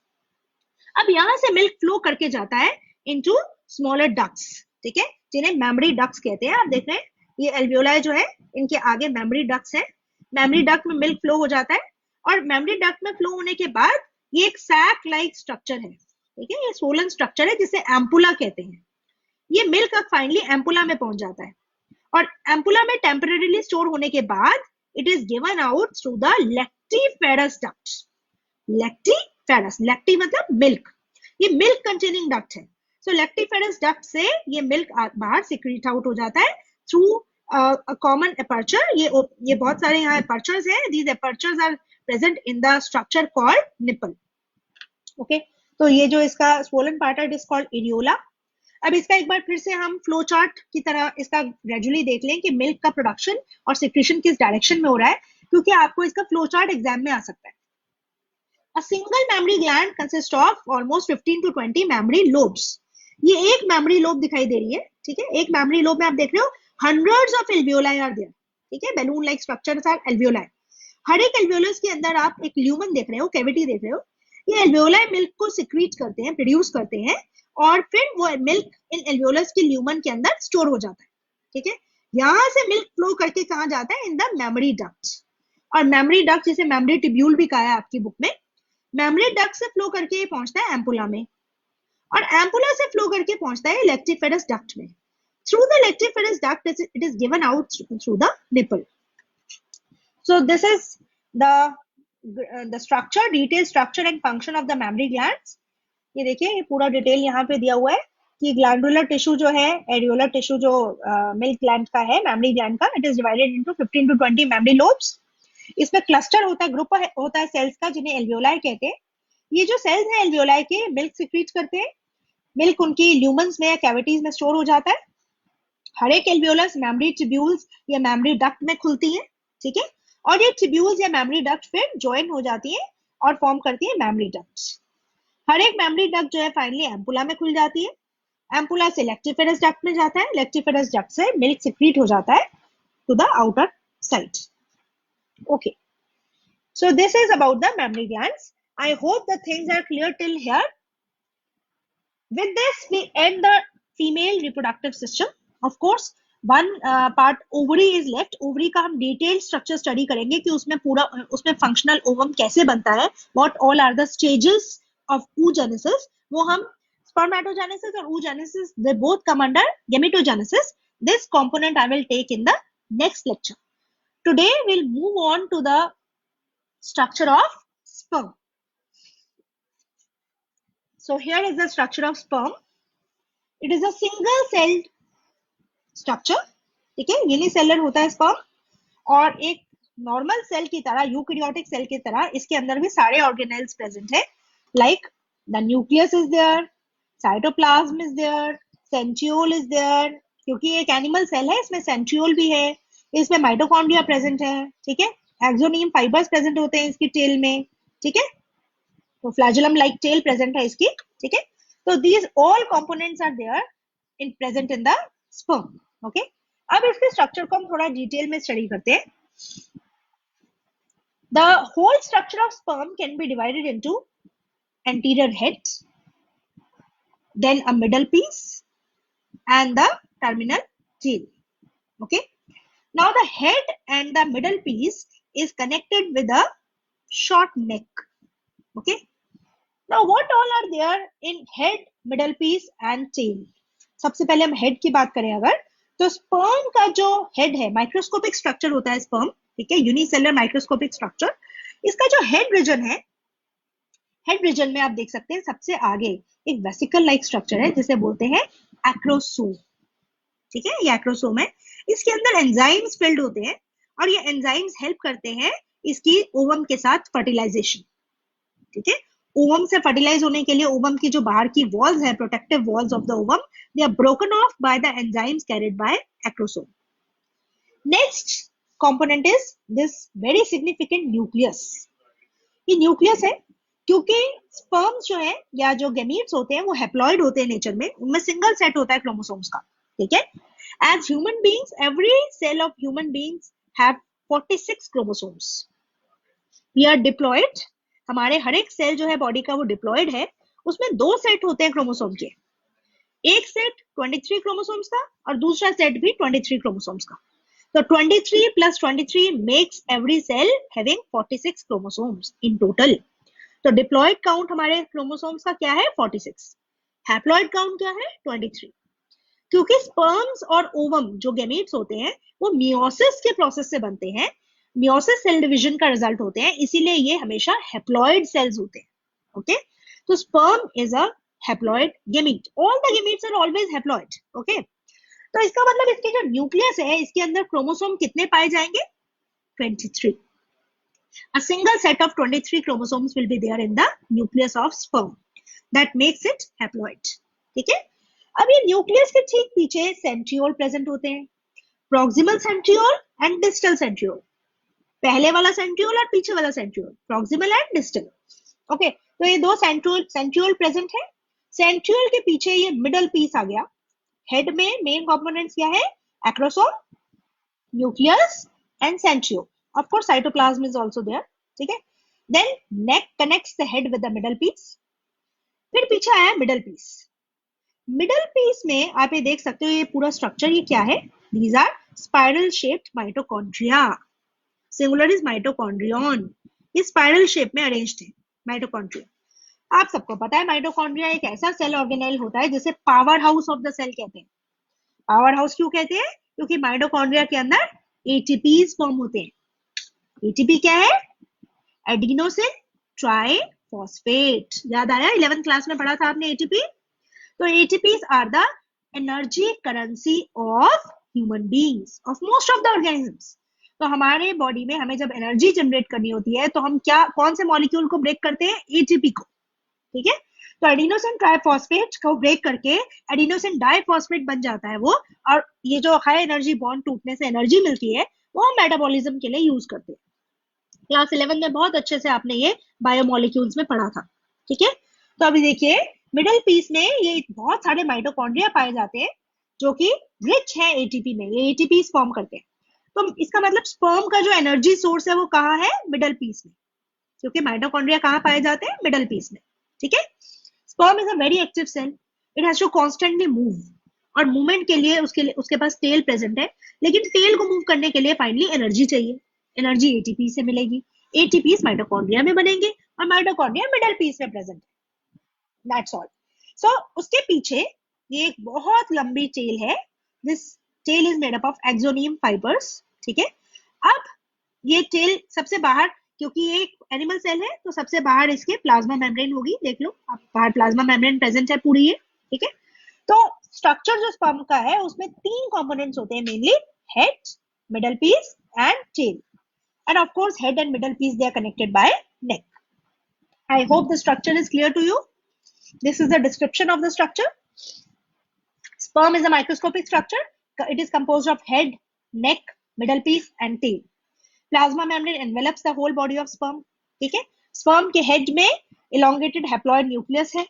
अब यहाँ से मिल्क फ्लो करके जाता है इनटू स्मॉलर डक्ट्स. ठीक है, जिन्हें मेमोरी डक्ट्स कहते हैं. आप देख रहे हैं ये एल्वियोलाई जो है, इनके आगे मेमोरी डक्ट्स है. मेमोरी डक्ट में मिल्क फ्लो हो जाता है, और मेमोरी डक्ट में फ्लो होने के बाद ये एक सैक लाइक स्ट्रक्चर है. ठीक है, ये सोलन स्ट्रक्चर है जिसे एम्पुला कहते हैं. ये मिल्क अब फाइनली एम्पुला में पहुंच जाता है, और एम्पुला में टेम्परेरीली स्टोर होने के बाद it is given out through the lactiferous duct. Lactiferous, lacti मतलब मिल्क. ये मिल्क कंटेनिंग डक्ट है. सो लेक्टिफेरस डक्ट से ये मिल्क बाहर सिक्रीट आउट हो जाता है थ्रू a common aperture. ये बहुत सारे यहाँ apertures हैं. These apertures are present in the structure called nipple. Okay, तो ये जो इसका swollen part है, it is called areola. अब इसका एक बार फिर से हम फ्लो चार्ट की तरह इसका ग्रेजुअली देख लें कि मिल्क का प्रोडक्शन और सिक्रीशन किस डायरेक्शन में हो रहा है, क्योंकि आपको इसका फ्लो चार्ट एग्जाम में आ सकता है. A single mammary gland consists of almost 15 to 20 mammary lobes. ये एक मेमोरी लोब दिखाई दे रही है. ठीक है, एक मेमोरी लोब में आप देख रहे हो hundreds of alveoli are there. ठीक है, balloon like structures are alveoli. हर एक alveolus के अंदर आप एक ल्यूमन देख रहे हो, कैविटी देख रहे हो. ये alveoli मिल्क को सिक्रीट करते हैं, प्रोड्यूस करते हैं, और फिर वो मिल्क इन alveolus के ल्यूमन के अंदर स्टोर हो जाता है. ठीक है, यहाँ से मिल्क फ्लो करके कहाँ जाता है? In the memory duct. और मेमोरी डक्ट जिसे मेमोरी ट्यूब्यूल भी कहा है आपकी बुक में, मेमोरी डक्ट से फ्लो करके पहुंचता है एम्पुला में, और एम्पुला से फ्लो करके पहुंचता है लेक्टिफेरस डक्ट में. Through the lexiferous duct, it is given out through the nipple. So this is the structure, detailed structure and function of the mammary glands. ये देखिए, ये पूरा डिटेल यहाँ पे दिया हुआ है कि ग्लैंडुलर टिश्यू जो है, एरियोलर टिश्यू जो मिल्क ग्लैंड का है, मेमोरी ग्लैंड का, it is divided into 15 to 20 memory lobes. इसमें क्लस्टर होता है, ग्रुप होता है सेल्स का, जिन्हें एल्वियोलाई कहते हैं. ये जो सेल्स हैं एल्वियोलाई के, मिल्क सिक्रीट करते हैं. मिल्क उनकी ल्यूमन्स में या कैविटीज में स्टोर हो जाता है. हर एक एल्वियोलस मेमोरी ट्यूब्यूल्स या मेमोरी डक्ट में खुलती है. ठीक है, और ये ट्यूब्यूल्स या मेमोरी डक्ट फिर ज्वाइन हो जाती है और फॉर्म करती है मेमोरी डक्ट्स. हर एक मेमोरी डक्ट जो है फाइनली एम्पुला में खुल जाती है. एम्पुला से लेक्टिफेरस डक्ट में जाता है. लेक्टिफेरस डक्ट से मिल्क सिक्रीट हो जाता है to the outer side. Okay, so this is about the mammary glands. I hope the things are clear till here. With this, we end the female reproductive system. Of course, one part ovary is left. Ovary का हम detailed structure study करेंगे कि उसमें पूरा उसमें functional ovum कैसे बनता है. What all are the stages of oogenesis? वो हम spermatogenesis और oogenesis, they both come under gametogenesis. This component I will take in the next lecture. Today we'll move on to the structure of sperm. So here is the structure of sperm. It is a single celled structure. ठीक है, unicellular होता है sperm, और एक normal cell की तरह, eukaryotic cell की तरह इसके अंदर भी सारे ऑर्गेनेल्स प्रेजेंट है. Like the nucleus is there, cytoplasm is there, centriole is there, क्योंकि एक एनिमल सेल है इसमें सेंट्रियोल भी है, इसमें माइटोकॉन्ड्रिया प्रेजेंट है. ठीक है, एक्सोनियम फाइबर्स प्रेजेंट होते हैं इसकी टेल में. ठीक है, तो फ्लैजुलम लाइक टेल प्रेजेंट है इसकी. ठीक है, तो these all components are there in present in the sperm. Okay, अब इसके स्ट्रक्चर को हम थोड़ा डिटेल में स्टडी करते हैं. The whole structure of sperm can be divided into anterior head, then a middle piece and the terminal tail. Okay, now the head and the middle piece is connected with a short neck. Okay, now what all are there in head, middle piece and tail? सबसे पहले हम head की बात करें अगर, तो sperm का जो हेड है, माइक्रोस्कोपिक स्ट्रक्चर होता है स्पर्म. ठीक है, यूनिसेलर माइक्रोस्कोपिक स्ट्रक्चर. इसका जो हेड रीजन है, हेड रीजन में आप देख सकते हैं सबसे आगे एक वेसिकल लाइक स्ट्रक्चर है जिसे बोलते हैं एक्रोसोम. ठीक है, ये एक्रोसोम है. इसके अंदर एंजाइम्स फिल्ड होते हैं और ये एंजाइम्स हेल्प करते हैं इसकी ओवम के साथ फर्टिलाइजेशन. ठीक है, ओवम से फर्टिलाइज होने के लिए ओवम की जो बाहर की वॉल्स है, protective walls of the ovum, they are broken off by the enzymes carried by acrosome. Next component is this very significant nucleus. ये न्यूक्लियस है क्योंकि स्पर्म्स जो है या जो गैमीट्स होते हैं वो हैप्लॉइड होते हैं नेचर में, उनमें सिंगल सेट होता है क्रोमोसोम्स का. ठीक है, as human beings, every cell of human beings have 46 chromosomes. We are diploid, हमारे हर एक सेल जो है बॉडी का वो डिप्लॉयड है. उसमें दो सेट होते हैं क्रोमोसोम के, एक सेट 23 क्रोमोसोम्स का और दूसरा सेट भी 23 क्रोमोसोम्स का. तो 23 plus 23 makes every cell having 46 chromosomes in total. तो डिप्लॉयड काउंट हमारे क्रोमोसोम्स का क्या है? 46. हैप्लॉयड काउंट क्या है? 23. क्योंकि स्पर्म्स और ओवम जो गैमीट्स होते हैं वो मियोसिस के प्रोसेस से बनते हैं, मियोसिस सेल डिवीजन का रिजल्ट होते हैं, इसीलिए ये हमेशा हैप्लॉयड सेल्स होते हैं. ओके, तो sperm is a haploid gamete. All the gametes are always haploid. Okay, तो इसका मतलब इसके जो न्यूक्लियस है इसके अंदर क्रोमोसोम कितने पाए जाएंगे? 23. A single set of 23 chromosomes will be there in the nucleus of sperm. That makes it haploid. ठीक है, अब ये न्यूक्लियस के ठीक पीछे सेंट्रियोल प्रेजेंट होते हैं, proximal centriole and distal centriole. पहले वाला सेंट्रियोल और पीछे वाला centriole, proximal and distal. Okay, तो ये दो सेंट्रियोल प्रेजेंट है. सेंट्रियोल के पीछे ये मिडल पीस आ गया. हेड में मेन कंपोनेंट्स क्या है? Acrosome, nucleus and centriole. Of course, cytoplasm is also there. ठीक है, then neck connects the head with the middle piece. फिर पीछे आया मिडल पीस. मिडल पीस में आप ये देख सकते हो ये पूरा स्ट्रक्चर, ये क्या है? These are spiral shaped mitochondria. Singular is mitochondrion. ये स्पाइरल शेप में अरेंज्ड है माइटोकॉन्ड्रिया. आप सबको पता है माइटोकॉन्ड्रिया एक ऐसा सेल ऑर्गेनेल होता है जिसे powerhouse of the cell कहते हैं. पावर हाउस क्यों कहते हैं? क्योंकि माइटोकॉन्ड्रिया के अंदर एटीपीज फॉर्म होते हैं. एटीपी क्या है? Adenosine triphosphate. याद आया? 11th क्लास में पढ़ा था आपने एटीपी. तो ATPs are the energy currency of human beings, of most of the organisms. तो हमारे बॉडी में हमें जब एनर्जी जनरेट करनी होती है तो हम क्या, कौन से मॉलिक्यूल को ब्रेक करते हैं? एटीपी को. ठीक है, तो एडिनोसिन ट्राइफॉस्फेट को ब्रेक करके एडिनोसिन डाइफॉस्फेट बन जाता है वो, और ये जो हाई एनर्जी बॉन्ड टूटने से एनर्जी मिलती है वो हम मेटाबॉलिज्म के लिए यूज करते हैं. क्लास 11 में बहुत अच्छे से आपने ये बायोमोलिक्यूल्स में पढ़ा था. ठीक है, तो अभी देखिए मिडिल पीस में ये बहुत सारे माइटोकॉन्ड्रिया पाए जाते हैं जो कि रिच है एटीपी में. ये एटीपी फॉर्म करते हैं. तो इसका मतलब स्पर्म का जो एनर्जी सोर्स है वो कहाँ है? मिडल पीस में, क्योंकि माइटोकॉन्ड्रिया कहाँ पाए जाते हैं? मिडल पीस में. ठीक है, sperm is a very active cell. It has to constantly move, और मूवमेंट के लिए उसके पास टेल प्रेजेंट है, लेकिन टेल को मूव करने के लिए फाइनली एनर्जी चाहिए। एनर्जी एटीपी से मिलेगी, एटीपी माइटोकॉन्ड्रिया में बनेंगे और माइटोकॉन्ड्रिया मिडल पीस में प्रेजेंट है। That's all. सो उसके पीछे ये एक बहुत लंबी टेल है, this tail is made up of axoneme fibres, ठीक है। अब ये टेल सबसे बाहर, क्योंकि ये एक एनिमल सेल है तो सबसे बाहर इसके प्लाज्मा मेम्ब्रेन होगी, देख लो आप बाहर प्लाज्मा मेम्ब्रेन प्रेजेंट है पूरी, ये ठीक है। तो स्ट्रक्चर जो स्पर्म का है उसमें 3 कंपोनेंट्स होते हैं mainly, head, middle piece and tail, and of course head and middle piece they are connected by neck. I hope the structure is clear to you. This is the description of the structure. Sperm is a microscopic structure. It is composed of head, neck, middle piece and tail. Plasma membrane envelops the whole body of sperm. ठीक है। sperm के head में elongated haploid nucleus है,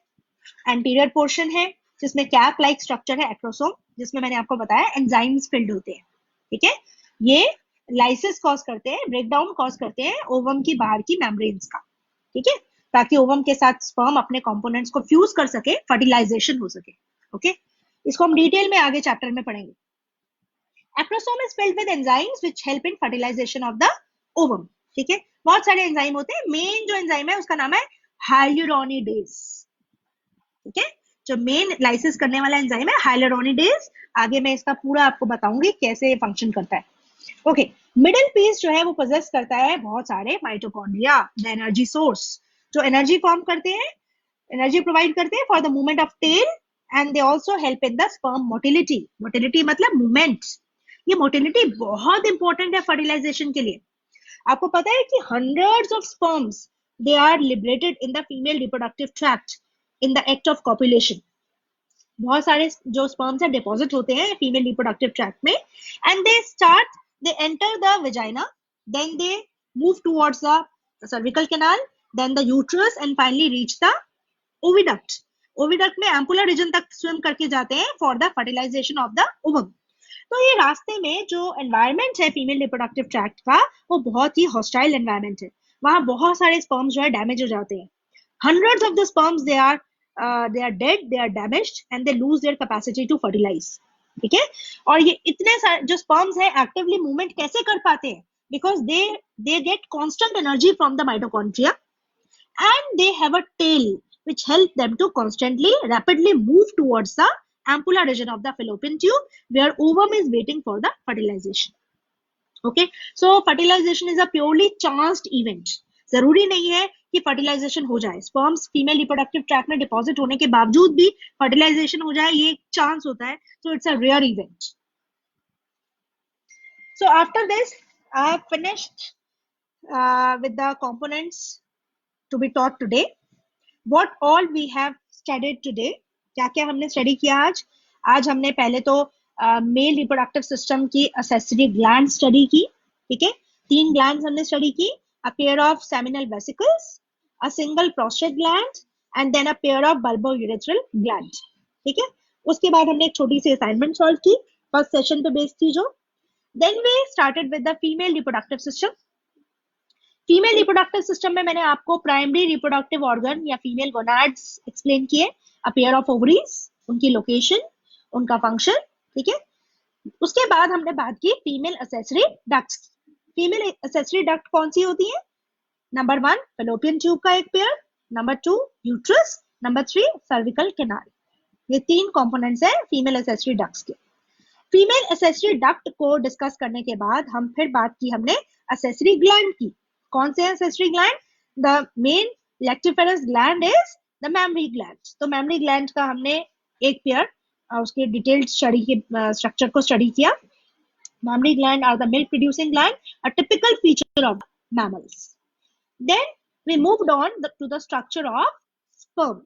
anterior portion है जिसमें cap like structure है, acrosome, जिसमें मैंने आपको बताया enzymes filled होते हैं, ठीक है। ये लाइसिस कॉज करते हैं, ब्रेकडाउन कॉज करते हैं ओवम की बाहर की मेम्ब्रेन्स का, ठीक है, ताकि ओवम के साथ स्पर्म अपने कंपोनेंट्स को फ्यूज कर सके, फर्टिलाइजेशन हो सके, ओके। इसको हम डिटेल में आगे चैप्टर में पढ़ेंगे। Acrosome is filled with enzymes which help in fertilization of the ovum, ठीक है। बहुत सारे एंजाइम होते हैं, मेन जो एंजाइम है उसका नाम है हाइलुरोनिडेज, ठीक है। जो मेन लाइसिस करने वाला एंजाइम है हाइलुरोनिडेज, आगे मैं इसका पूरा आपको बताऊंगी कैसे फंक्शन करता है, ओके। मिडिल पीस जो है वो पोजेस करता है बहुत सारे माइटोकॉन्ड्रिया, द एनर्जी सोर्स, जो एनर्जी फॉर्म करते हैं, एनर्जी प्रोवाइड करते हैं for the movement of tail, and they also help in the sperm motility. Motility मतलब मूवमेंट, ये मोटिलिटी बहुत इंपॉर्टेंट है फर्टिलाइजेशन के लिए। आपको पता है कि hundreds of sperms they are liberated in the female reproductive tract in the act of copulation. बहुत सारे जो स्पर्म्स है डिपॉजिट होते हैं फीमेल रिप्रोडक्टिव ट्रैक्ट में, and they start, they enter the vagina, then they move towards the cervical canal, then the uterus and finally reach the oviduct. Oviduct में ampulla region तक swim करके जाते हैं for the fertilization of the ovum. तो ये रास्ते में जो environment है female reproductive tract का वो बहुत ही hostile environment है, वहाँ बहुत सारे sperms जो है damage हो जाते हैं। Hundreds of the sperms they are dead, they are damaged and they lose their capacity to fertilize. ठीक है। और ये इतने सारे जो स्पर्म्स है एक्टिवली मूवमेंट कैसे कर पाते हैं, because they get constant energy from the mitochondria and they have a tail which help them to constantly rapidly move towards the ampulla region of the fallopian tube where ovum is waiting for the fertilization. Okay, so fertilization is a purely chanced event. जरूरी नहीं है कि fertilisation हो जाए, sperms female reproductive tract में deposit होने के बावजूद भी फर्टिलाइजेशन हो जाए, ये चांस होता है, so it's a rare event. So after this I have finished with the components to be taught today. What all we have studied today, क्या क्या हमने स्टडी किया आज? आज हमने पहले तो मेल रिप्रोडक्टिव सिस्टम की असेसरी ग्लैंड स्टडी की, ठीक है। 3 ग्लैंड्स हमने स्टडी की, a pair of seminal vesicles, a single prostate gland and then a pair of bulbourethral gland, ठीक है। उसके बाद हमने एक छोटी सी असाइनमेंट सॉल्व की, फर्स्ट सेशन पे बेस्ड थी जो। Then we started with the female reproductive system. Female reproductive system में मैंने आपको प्राइमरी रिप्रोडक्टिव ऑर्गन या फीमेल गोनाड्स एक्सप्लेन किए, अ पेयर ऑफ ओवरीज, उनकी लोकेशन, उनका फंक्शन, ठीक है। उसके बाद हमने बात की फीमेल एक्सेसरी डक्ट्स की। फीमेल एक्सेसरी डक्ट कौन सी होती है? नंबर 1 fallopian ट्यूब का एक pair, number 2 uterus, number 3 cervical canal. ये 3 कंपोनेंट्स हैं फीमेल एक्सेसरी डक्ट्स के। फीमेल एक्सेसरी डक्ट को डिस्कस करने के बाद हम फिर बात की हमने एक्सेसरी ग्लैंड की। कौन से accessory gland? The main lactiferous gland is the mammary gland. तो मैमरी ग्लैंड का हमने एक पेयर उसके डिटेल्ड स्टडी के स्ट्रक्चर को स्टडी किया। Mammary gland are the milk producing gland, a typical feature of mammals. Then we moved on to the structure of sperm.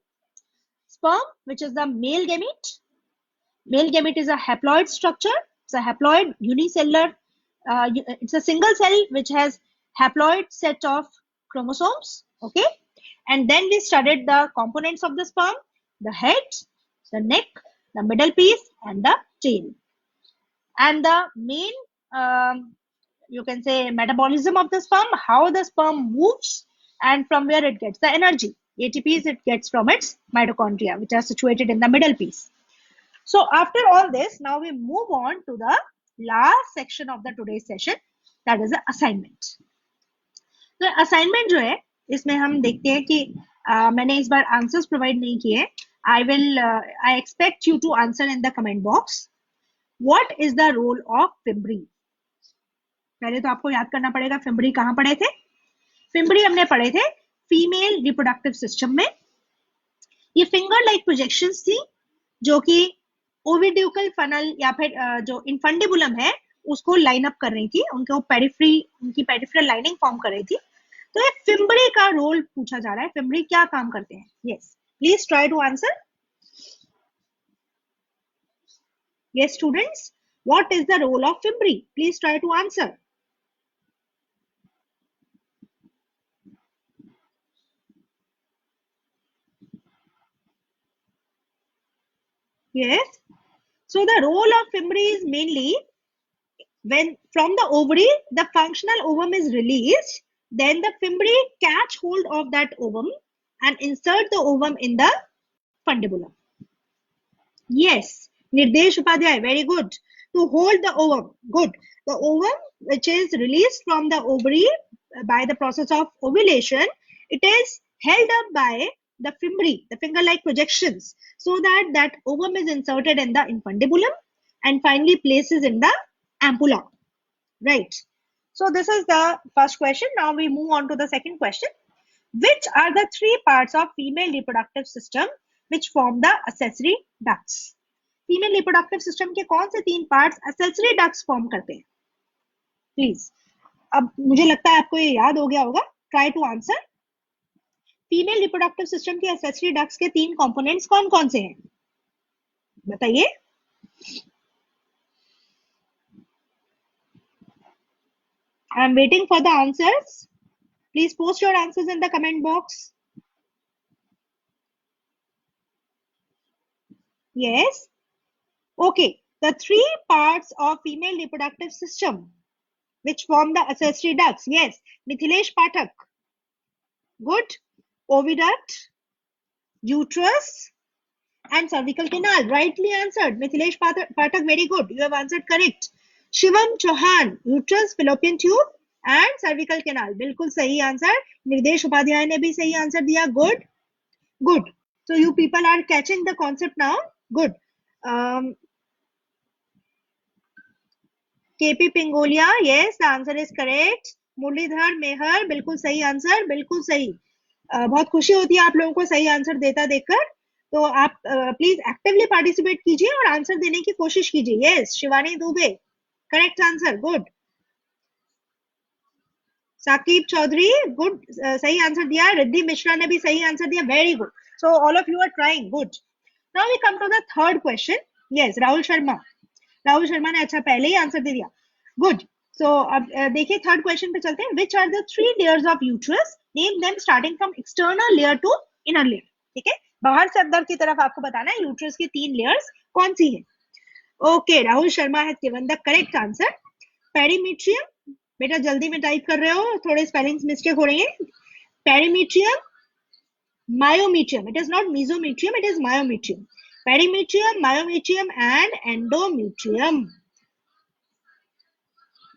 Sperm, which is the male gamete. Male gamete is a haploid structure. It's a haploid unicellular. It's a single cell which has haploid set of chromosomes. Okay, and then we studied the components of the sperm: the head, the neck, the middle piece, and the tail. And the main you can say metabolism of the sperm, how the sperm moves and from where it gets the energy. ATPs it gets from its mitochondria, which are situated in the middle piece. So after all this, now we move on to the last section of the today's session, that is the assignment. तो assignment जो है इसमें हम देखते हैं कि मैंने इस बार आंसर्स प्रोवाइड नहीं किए. I expect you to answer in the comment box. What is the role of fimbriae? पहले तो आपको याद करना पड़ेगा फिम्बरी कहाँ पढ़े थे. फिम्बरी हमने पढ़े थे फीमेल रिप्रोडक्टिव सिस्टम में. ये फिंगर लाइक प्रोजेक्शंस थी जो कि ओविड्यूकल फनल या फिर जो इनफंडिबुलम है उसको लाइन अप कर रही थी, उनकी पेरिफेरल लाइनिंग फॉर्म कर रही थी. तो ये फिम्बरी का रोल पूछा जा रहा है. फिम्बरी क्या काम करते हैं? Yes, please try to answer. Yes students, what is the role of fimbriae? Please try to answer. Yes. So the role of fimbri is mainly when from the ovary the functional ovum is released, then the fimbri catch hold of that ovum and insert the ovum in the fundibulum. Yes, Nirdesh Upadhyay, very good. To hold the ovum, good. The ovum which is released from the ovary by the process of ovulation, it is held up by the fimbri, the finger-like projections, so that that ovum is inserted in the infundibulum and finally places in the ampulla. Right. So this is the first question. Now we move on to the second question. Which are the three parts of female reproductive system which form the accessory ducts? Female reproductive system के कौन से तीन parts accessory ducts form करते हैं? Please. अब मुझे लगता है आपको ये याद हो गया होगा. Try to answer. Female reproductive system के एक्सेसरी डक्ट्स के तीन कंपोनेंट्स कौन कौन से हैं? बताइए. I am waiting for the answers. Please post your answers in the comment box. Yes. Okay, the three parts of female reproductive system which form the accessory ducts. Yes, Mithilesh Pathak. Good. Oviduct, uterus, and cervical canal. Rightly answered. Mithilesh Pathak, very good. You have answered correct. Shivam Chauhan, uterus, fallopian tube, and cervical canal. बिल्कुल सही answer. निर्देश उपाध्याय ने भी सही answer दिया. Good. Good. So you people are catching the concept now. Good. KP Pingolia, yes, the answer is correct. Muralidhar मेहर, बिल्कुल सही answer. बिल्कुल सही. बहुत खुशी होती है आप लोगों को सही आंसर देता देखकर. तो आप प्लीज एक्टिवली पार्टिसिपेट कीजिए और आंसर देने की कोशिश कीजिए. Yes, Shivani Dubey, correct answer. Good. Saqib Chaudhary, good, सही आंसर दिया. रिद्धि मिश्रा ने भी सही आंसर दिया. Very good. So all of you are trying. Good. Now we come to the third question. Yes, Rahul Sharma ने अच्छा पहले ही आंसर दे दिया. गुड. सो अब देखिए थर्ड क्वेश्चन पे चलते हैं. Which are the three layers of uterus? Name them starting from external layer to inner layer. ठीक है, बाहर से अंदर की तरफ आपको बताना है यूट्रस की तीन लेयर्स कौन सी है. Okay, Rahul Sharma has given the correct answer. पेरीमीट्रियम, बेटा जल्दी में टाइप कर रहे हो, थोड़े स्पेलिंग्स मिस्टेक हो रही है. पेरीमीट्रियम, myometrium. It is not mesometrium, it is myometrium. Perimetrium, myometrium, and endometrium.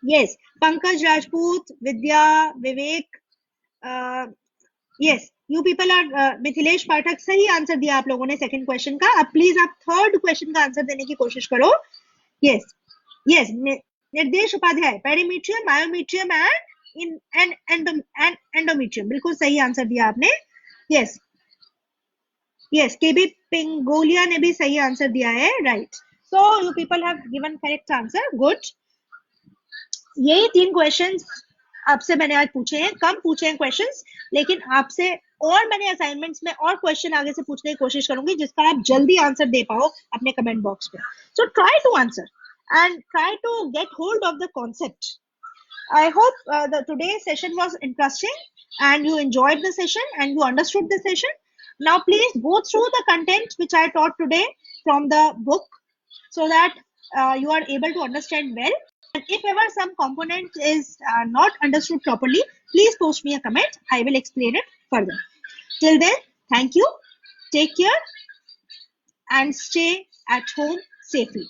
Yes, Pankaj Rajput, Vidya, Vivek. Yes, you people are Mithilesh Pathak, सही आंसर दिया आप लोगों ने सेकंड क्वेश्चन का. अब प्लीज आप थर्ड क्वेश्चन का आंसर देने की कोशिश करो. Yes yes, Nirdesh Upadhyay, perimetrium, myometrium and endometrium. बिल्कुल सही आंसर दिया आपने. यस यस, केबी पिंगोलिया ने भी सही आंसर दिया है. Right. So you people have given correct answer. Good. यही तीन क्वेश्चंस आपसे मैंने आज पूछे हैं. कम पूछे हैं क्वेश्चंस, लेकिन आपसे और मैंने असाइनमेंट्स में और क्वेश्चन आगे से पूछने की कोशिश करूंगी जिसका आप जल्दी आंसर दे पाओ अपने कमेंट बॉक्स पे. So try to answer and try to get hold of the concept. I hope the today's session was interesting and you enjoyed the session and you understood the session. Now please go through the content which I taught today from the book so that you are able to understand well. And if ever some component is not understood properly, please post me a comment. I will explain it further. Till then, thank you, take care, and stay at home safely.